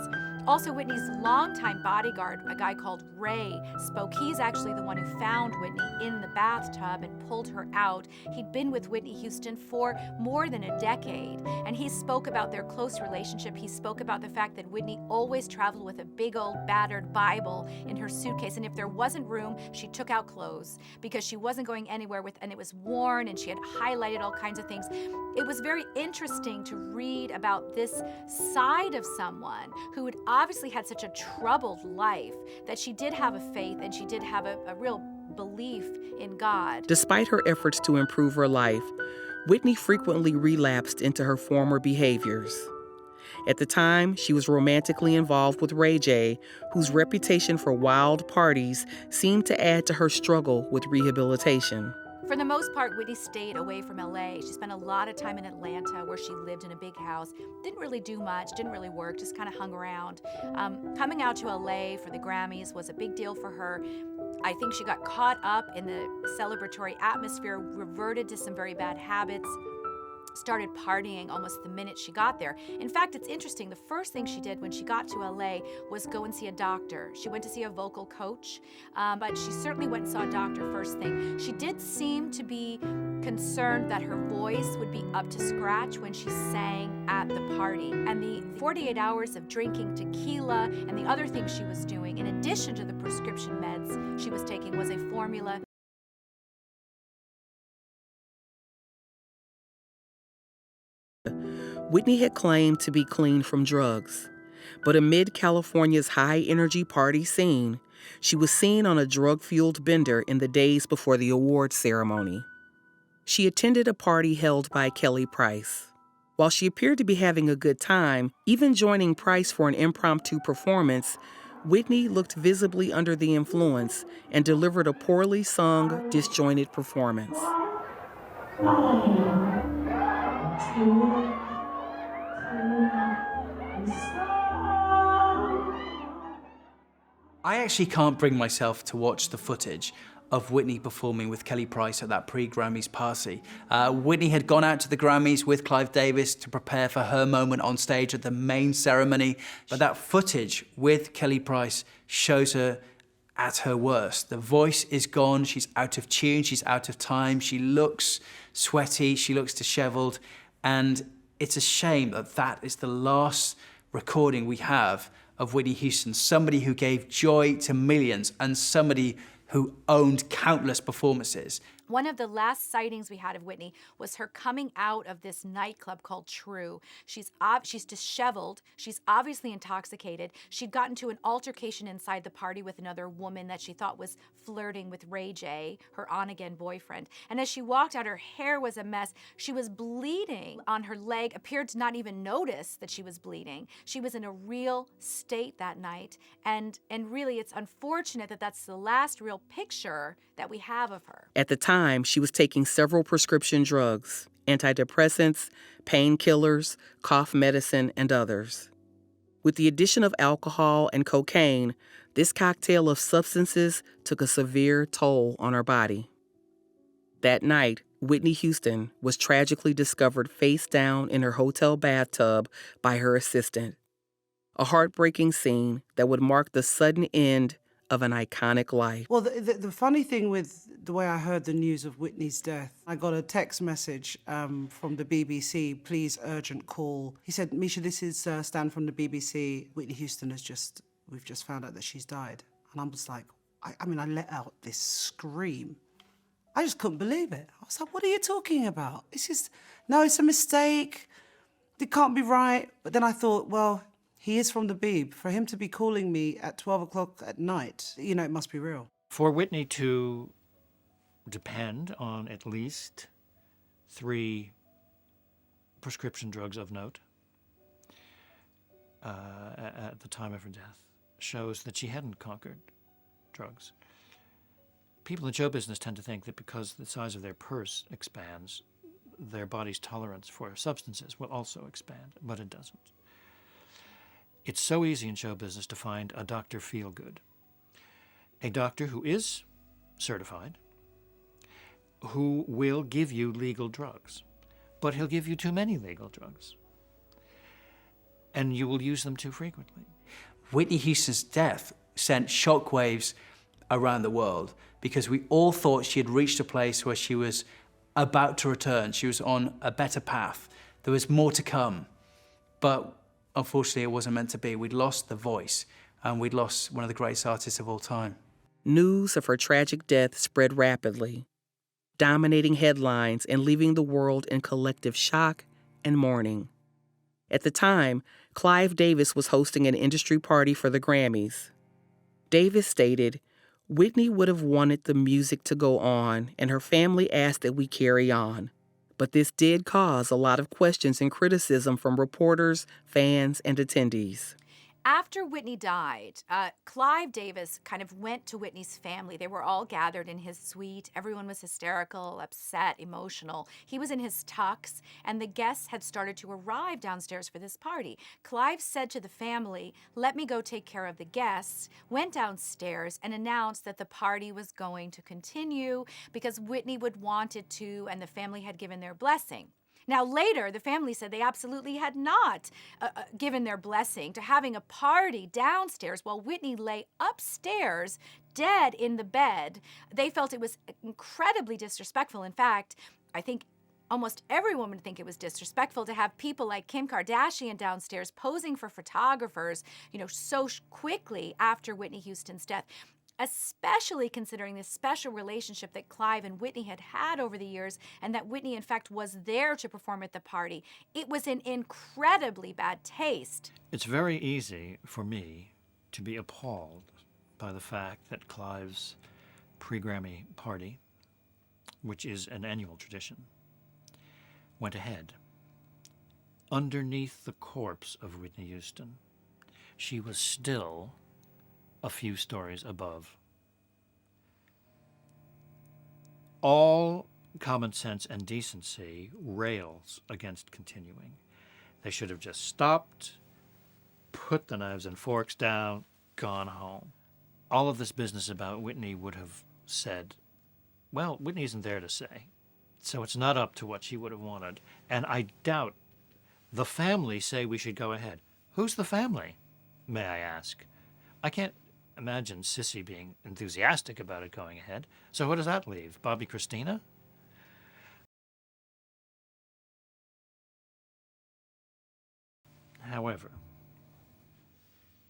Also, Whitney's longtime bodyguard, a guy called Ray, spoke. He's actually the one who found Whitney in the bathtub and pulled her out. He'd been with Whitney Houston for more than a decade, and he spoke about their close relationship. He spoke about the fact that Whitney always traveled with a big old battered Bible in her suitcase, and if there wasn't room, she took out clothes because she wasn't going anywhere with, and it was worn, and she had highlighted all kinds of things. It was very interesting to read about this side of someone who had obviously had such a troubled life that she did have a faith and she did have a real belief in God. Despite her efforts to improve her life, Whitney frequently relapsed into her former behaviors. At the time, she was romantically involved with Ray J, whose reputation for wild parties seemed to add to her struggle with rehabilitation. For the most part, Whitney stayed away from LA. She spent a lot of time in Atlanta where she lived in a big house. Didn't really do much, didn't really work, just kind of hung around. Coming out to LA for the Grammys was a big deal for her. I think she got caught up in the celebratory atmosphere, reverted to some very bad habits, started partying almost the minute she got there. In fact, it's interesting, the first thing she did when she got to LA was go and see a doctor. She went to see a vocal coach, but she certainly went and saw a doctor first thing. She did seem to be concerned that her voice would be up to scratch when she sang at the party. And the 48 hours of drinking tequila and the other things she was doing, in addition to the prescription meds she was taking, was a formula. Whitney had claimed to be clean from drugs, but amid California's high-energy party scene, she was seen on a drug-fueled bender in the days before the awards ceremony. She attended a party held by Kelly Price. While she appeared to be having a good time, even joining Price for an impromptu performance, Whitney looked visibly under the influence and delivered a poorly sung, disjointed performance. I actually can't bring myself to watch the footage of Whitney performing with Kelly Price at that pre-Grammys party. Whitney had gone out to the Grammys with Clive Davis to prepare for her moment on stage at the main ceremony, but that footage with Kelly Price shows her at her worst. The voice is gone, she's out of tune, she's out of time, she looks sweaty, she looks disheveled, and it's a shame that that is the last recording we have of Whitney Houston, somebody who gave joy to millions and somebody who owned countless performances. One of the last sightings we had of Whitney was her coming out of this nightclub called True. She's disheveled. She's obviously intoxicated. She'd gotten to an altercation inside the party with another woman that she thought was flirting with Ray J, her on-again boyfriend. And as she walked out, her hair was a mess. She was bleeding on her leg, appeared to not even notice that she was bleeding. She was in a real state that night. And really, it's unfortunate that that's the last real picture that we have of her. At the time, she was taking several prescription drugs, antidepressants, painkillers, cough medicine, and others. With the addition of alcohol and cocaine, this cocktail of substances took a severe toll on her body. That night, Whitney Houston was tragically discovered face down in her hotel bathtub by her assistant. A heartbreaking scene that would mark the sudden end of an iconic life. Well, the funny thing with the way I heard the news of Whitney's death, I got a text message from the BBC, please urgent call. He said, Misha, this is Stan from the BBC. Whitney Houston we've just found out that she's died. And I was like, I let out this scream. I just couldn't believe it. I was like, what are you talking about? It's a mistake. It can't be right. But then I thought, well, he is from the Beeb. For him to be calling me at 12 o'clock at night, it must be real. For Whitney to depend on at least 3 prescription drugs of note at the time of her death shows that she hadn't conquered drugs. People in show business tend to think that because the size of their purse expands, their body's tolerance for substances will also expand, but it doesn't. It's so easy in show business to find a Dr. Feelgood, a doctor who is certified, who will give you legal drugs, but he'll give you too many legal drugs, and you will use them too frequently. Whitney Houston's death sent shockwaves around the world because we all thought she had reached a place where she was about to return. She was on a better path. There was more to come, but unfortunately, it wasn't meant to be. We'd lost the voice, and we'd lost one of the greatest artists of all time. News of her tragic death spread rapidly, dominating headlines and leaving the world in collective shock and mourning. At the time, Clive Davis was hosting an industry party for the Grammys. Davis stated, "Whitney would have wanted the music to go on, and her family asked that we carry on. But this did cause a lot of questions and criticism from reporters, fans, and attendees." After Whitney died, Clive Davis kind of went to Whitney's family. They were all gathered in his suite. Everyone was hysterical, upset, emotional. He was in his tux, and the guests had started to arrive downstairs for this party. Clive said to the family, "Let me go take care of the guests," went downstairs and announced that the party was going to continue because Whitney would want it to, and the family had given their blessing. Now, later, the family said they absolutely had not given their blessing to having a party downstairs while Whitney lay upstairs, dead in the bed. They felt it was incredibly disrespectful. In fact, I think almost everyone would think it was disrespectful to have people like Kim Kardashian downstairs posing for photographers, so quickly after Whitney Houston's death. Especially considering this special relationship that Clive and Whitney had had over the years, and that Whitney, in fact, was there to perform at the party. It was in incredibly bad taste. It's very easy for me to be appalled by the fact that Clive's pre-Grammy party, which is an annual tradition, went ahead. Underneath the corpse of Whitney Houston, she was still a few stories above. All common sense and decency rails against continuing. They should have just stopped, put the knives and forks down, gone home. All of this business about Whitney would have said, well, Whitney isn't there to say, so it's not up to what she would have wanted. And I doubt the family say we should go ahead. Who's the family, may I ask? I can't imagine Sissy being enthusiastic about it going ahead. So what does that leave? Bobby Christina? However,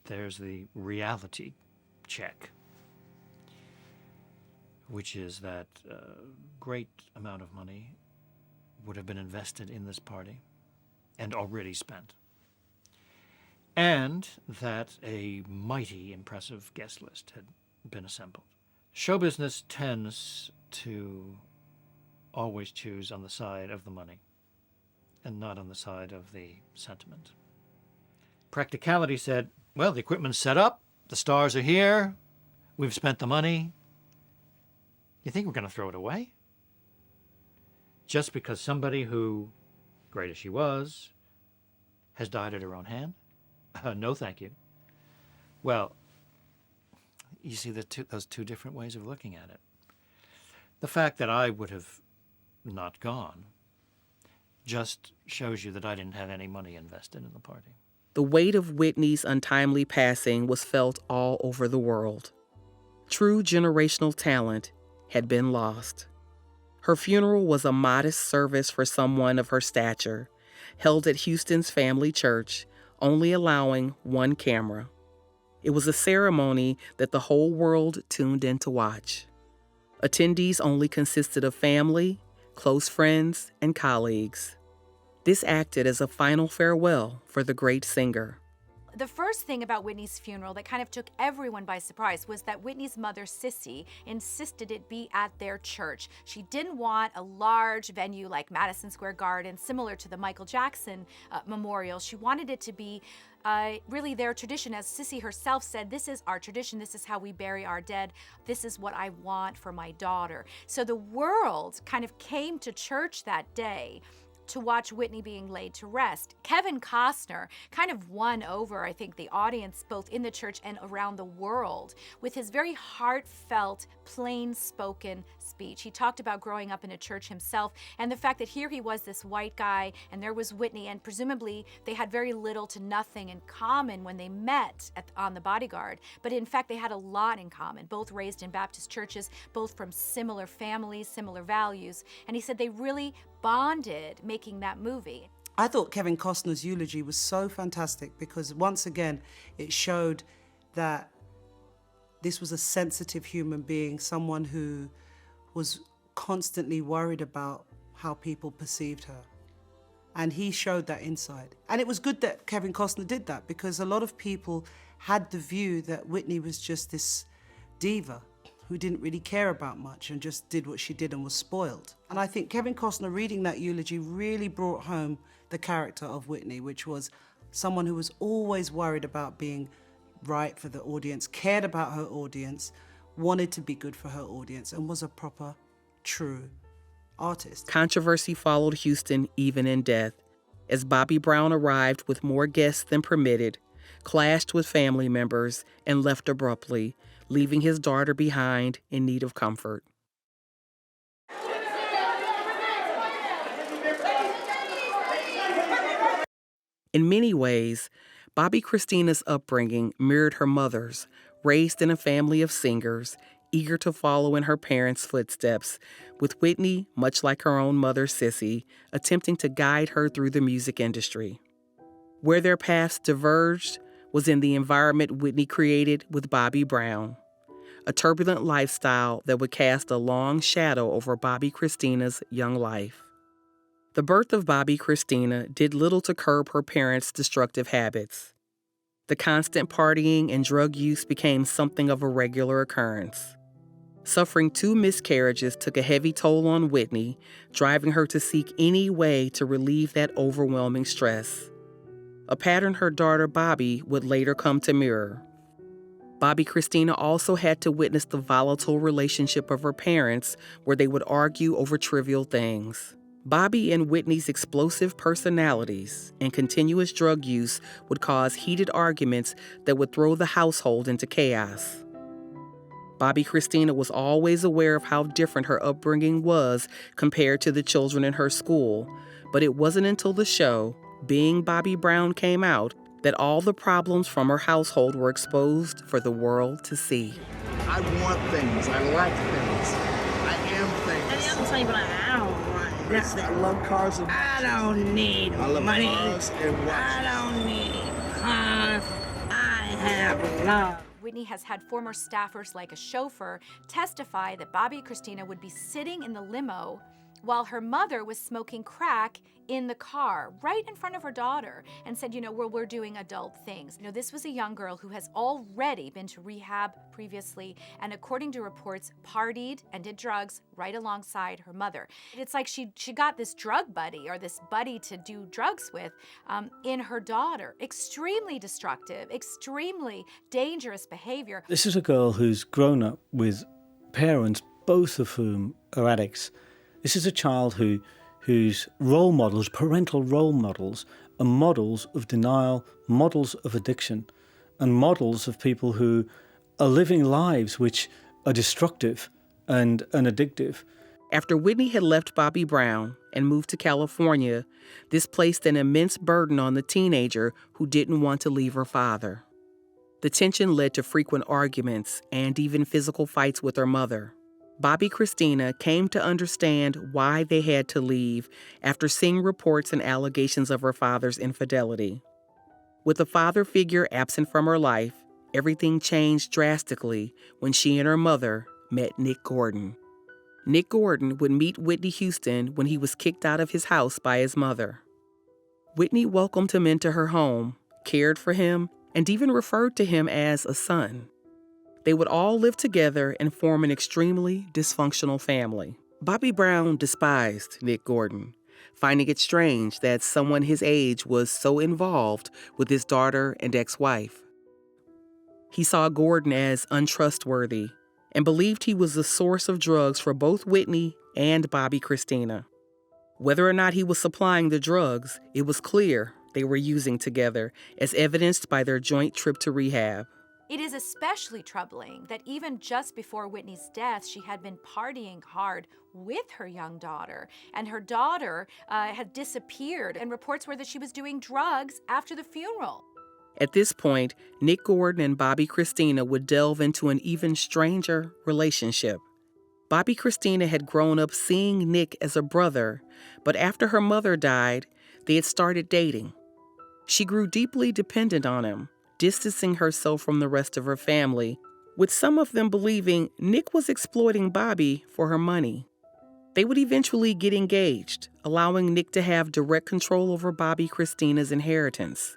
there's the reality check, which is that a great amount of money would have been invested in this party and already spent, and that a mighty impressive guest list had been assembled. Show business tends to always choose on the side of the money and not on the side of the sentiment. Practicality said, well, the equipment's set up, the stars are here, we've spent the money. You think we're going to throw it away? Just because somebody who, great as she was, has died at her own hand? No, thank you. Well, you see those two different ways of looking at it. The fact that I would have not gone just shows you that I didn't have any money invested in the party. The weight of Whitney's untimely passing was felt all over the world. True generational talent had been lost. Her funeral was a modest service for someone of her stature, held at Houston's family church, only allowing one camera. It was a ceremony that the whole world tuned in to watch. Attendees only consisted of family, close friends, and colleagues. This acted as a final farewell for the great singer. The first thing about Whitney's funeral that kind of took everyone by surprise was that Whitney's mother, Sissy, insisted it be at their church. She didn't want a large venue like Madison Square Garden, similar to the Michael Jackson memorial. She wanted it to be really their tradition. As Sissy herself said, this is our tradition. This is how we bury our dead. This is what I want for my daughter. So the world kind of came to church that day to watch Whitney being laid to rest. Kevin Costner kind of won over, I think, the audience both in the church and around the world with his very heartfelt, plain-spoken speech. He talked about growing up in a church himself and the fact that here he was, this white guy, and there was Whitney, and presumably they had very little to nothing in common when they met on The Bodyguard, but in fact they had a lot in common, both raised in Baptist churches, both from similar families, similar values, and he said they really bonded making that movie. I thought Kevin Costner's eulogy was so fantastic because once again it showed that this was a sensitive human being, someone who was constantly worried about how people perceived her. And he showed that inside. And it was good that Kevin Costner did that because a lot of people had the view that Whitney was just this diva who didn't really care about much and just did what she did and was spoiled. And I think Kevin Costner reading that eulogy really brought home the character of Whitney, which was someone who was always worried about being right for the audience, cared about her audience, wanted to be good for her audience, and was a proper, true artist. Controversy followed Houston even in death, as Bobby Brown arrived with more guests than permitted, clashed with family members, and left abruptly, leaving his daughter behind in need of comfort. In many ways, Bobby Christina's upbringing mirrored her mother's, raised in a family of singers, eager to follow in her parents' footsteps, with Whitney, much like her own mother, Sissy, attempting to guide her through the music industry. Where their paths diverged was in the environment Whitney created with Bobby Brown, a turbulent lifestyle that would cast a long shadow over Bobby Christina's young life. The birth of Bobby Christina did little to curb her parents' destructive habits. The constant partying and drug use became something of a regular occurrence. Suffering 2 miscarriages took a heavy toll on Whitney, driving her to seek any way to relieve that overwhelming stress. A pattern her daughter Bobby would later come to mirror. Bobby Christina also had to witness the volatile relationship of her parents, where they would argue over trivial things. Bobby and Whitney's explosive personalities and continuous drug use would cause heated arguments that would throw the household into chaos. Bobby Christina was always aware of how different her upbringing was compared to the children in her school, but it wasn't until the show, Being Bobby Brown, came out that all the problems from her household were exposed for the world to see. I want things. I like things. I am things. I'm telling you, but I don't want Yes, I love cars and I don't need I love money. cars and watches. I don't need cars. I have love. Whitney has had former staffers like a chauffeur testify that Bobby Christina would be sitting in the limo while her mother was smoking crack in the car right in front of her daughter and said, we're doing adult things. This was a young girl who has already been to rehab previously and, according to reports, partied and did drugs right alongside her mother. It's like she got this drug buddy or this buddy to do drugs with in her daughter. Extremely destructive, extremely dangerous behavior. This is a girl who's grown up with parents, both of whom are addicts. This is a child whose role models, parental role models, are models of denial, models of addiction, and models of people who are living lives which are destructive and addictive. After Whitney had left Bobby Brown and moved to California, this placed an immense burden on the teenager who didn't want to leave her father. The tension led to frequent arguments and even physical fights with her mother. Bobby Christina came to understand why they had to leave after seeing reports and allegations of her father's infidelity. With a father figure absent from her life, everything changed drastically when she and her mother met Nick Gordon. Nick Gordon would meet Whitney Houston when he was kicked out of his house by his mother. Whitney welcomed him into her home, cared for him, and even referred to him as a son. They would all live together and form an extremely dysfunctional family. Bobby Brown despised Nick Gordon, finding it strange that someone his age was so involved with his daughter and ex-wife. He saw Gordon as untrustworthy and believed he was the source of drugs for both Whitney and Bobby Christina. Whether or not he was supplying the drugs, it was clear they were using together, as evidenced by their joint trip to rehab. It is especially troubling that even just before Whitney's death, she had been partying hard with her young daughter, and her daughter had disappeared, and reports were that she was doing drugs after the funeral. At this point, Nick Gordon and Bobby Christina would delve into an even stranger relationship. Bobby Christina had grown up seeing Nick as a brother, but after her mother died, they had started dating. She grew deeply dependent on him, distancing herself from the rest of her family, with some of them believing Nick was exploiting Bobby for her money. They would eventually get engaged, allowing Nick to have direct control over Bobby Christina's inheritance.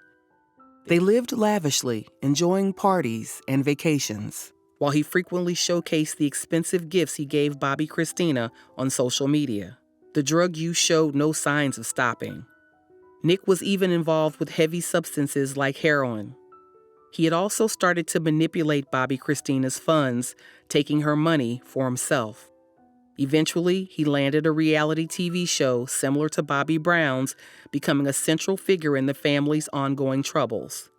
They lived lavishly, enjoying parties and vacations, while he frequently showcased the expensive gifts he gave Bobby Christina on social media. The drug use showed no signs of stopping. Nick was even involved with heavy substances like heroin. He had also started to manipulate Bobby Christina's funds, taking her money for himself. Eventually, he landed a reality TV show similar to Bobby Brown's, becoming a central figure in the family's ongoing troubles.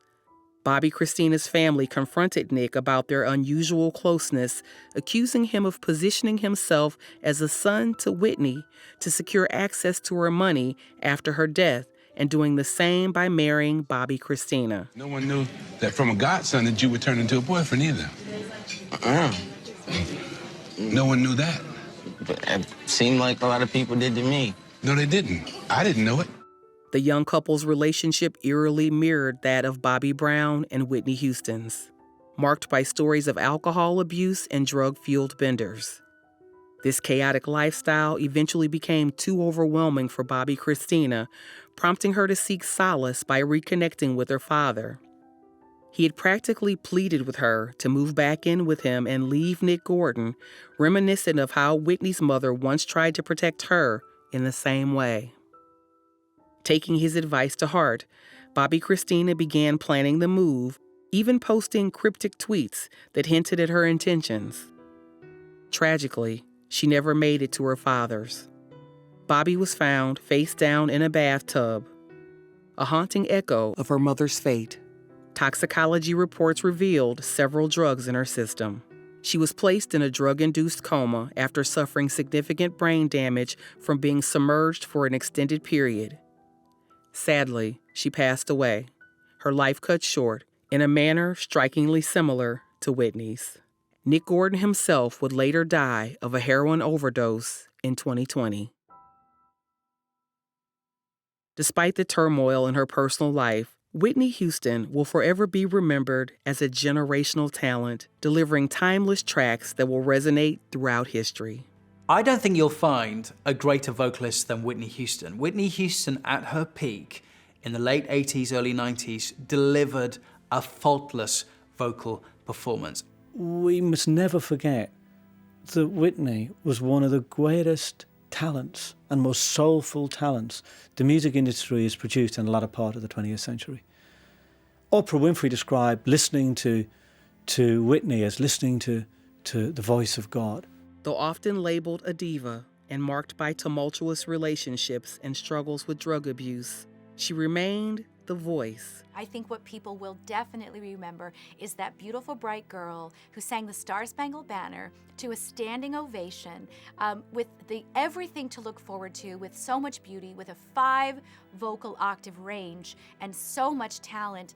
Bobby Christina's family confronted Nick about their unusual closeness, accusing him of positioning himself as a son to Whitney to secure access to her money after her death, and doing the same by marrying Bobby Christina. No one knew that from a godson that you would turn into a boyfriend either. No one knew that. But it seemed like a lot of people did to me. No, they didn't. I didn't know it. The young couple's relationship eerily mirrored that of Bobby Brown and Whitney Houston's, marked by stories of alcohol abuse and drug-fueled benders. This chaotic lifestyle eventually became too overwhelming for Bobby Christina, prompting her to seek solace by reconnecting with her father. He had practically pleaded with her to move back in with him and leave Nick Gordon, reminiscent of how Whitney's mother once tried to protect her in the same way. Taking his advice to heart, Bobby Christina began planning the move, even posting cryptic tweets that hinted at her intentions. Tragically, she never made it to her father's. Bobby was found face down in a bathtub, a haunting echo of her mother's fate. Toxicology reports revealed several drugs in her system. She was placed in a drug-induced coma after suffering significant brain damage from being submerged for an extended period. Sadly, she passed away, her life cut short in a manner strikingly similar to Whitney's. Nick Gordon himself would later die of a heroin overdose in 2020. Despite the turmoil in her personal life, Whitney Houston will forever be remembered as a generational talent, delivering timeless tracks that will resonate throughout history. I don't think you'll find a greater vocalist than Whitney Houston. Whitney Houston, at her peak in the late 80s, early 90s, delivered a faultless vocal performance. We must never forget that Whitney was one of the greatest talents and most soulful talents the music industry has produced in the latter part of the 20th century. Oprah Winfrey described listening to Whitney as listening to the voice of God. Though often labeled a diva and marked by tumultuous relationships and struggles with drug abuse, she remained the voice. I think what people will definitely remember is that beautiful, bright girl who sang the Star-Spangled Banner to a standing ovation, with everything to look forward to, with so much beauty, with a 5 vocal octave range and so much talent.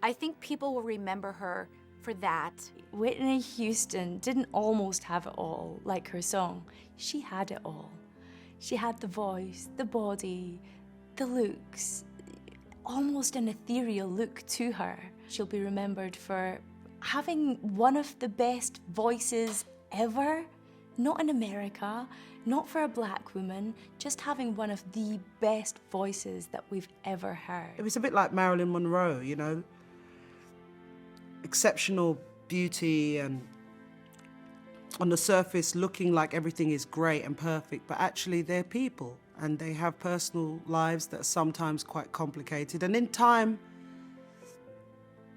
I think people will remember her for that. Whitney Houston didn't almost have it all, like her song. She had it all. She had the voice, the body, the looks, almost an ethereal look to her. She'll be remembered for having one of the best voices ever, not in America, not for a black woman, just having one of the best voices that we've ever heard. It was a bit like Marilyn Monroe, you know, exceptional beauty and on the surface looking like everything is great and perfect, but actually they're people and they have personal lives that are sometimes quite complicated. And in time,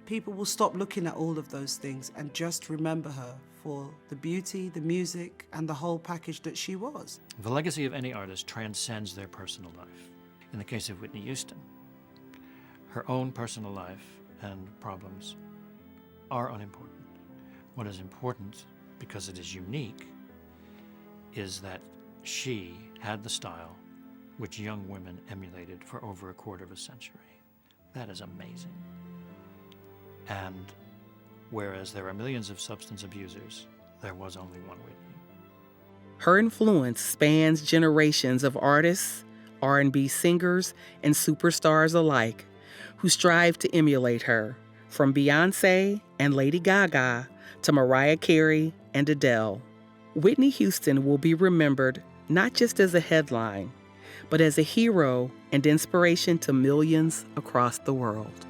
people will stop looking at all of those things and just remember her for the beauty, the music, and the whole package that she was. The legacy of any artist transcends their personal life. In the case of Whitney Houston, her own personal life and problems are unimportant. What is important, because it is unique, is that she had the style which young women emulated for over a quarter of a century. That is amazing. And whereas there are millions of substance abusers, there was only one Whitney. Her influence spans generations of artists, R&B singers, and superstars alike who strive to emulate her, from Beyoncé and Lady Gaga to Mariah Carey and Adele. Whitney Houston will be remembered not just as a headline, but as a hero and inspiration to millions across the world.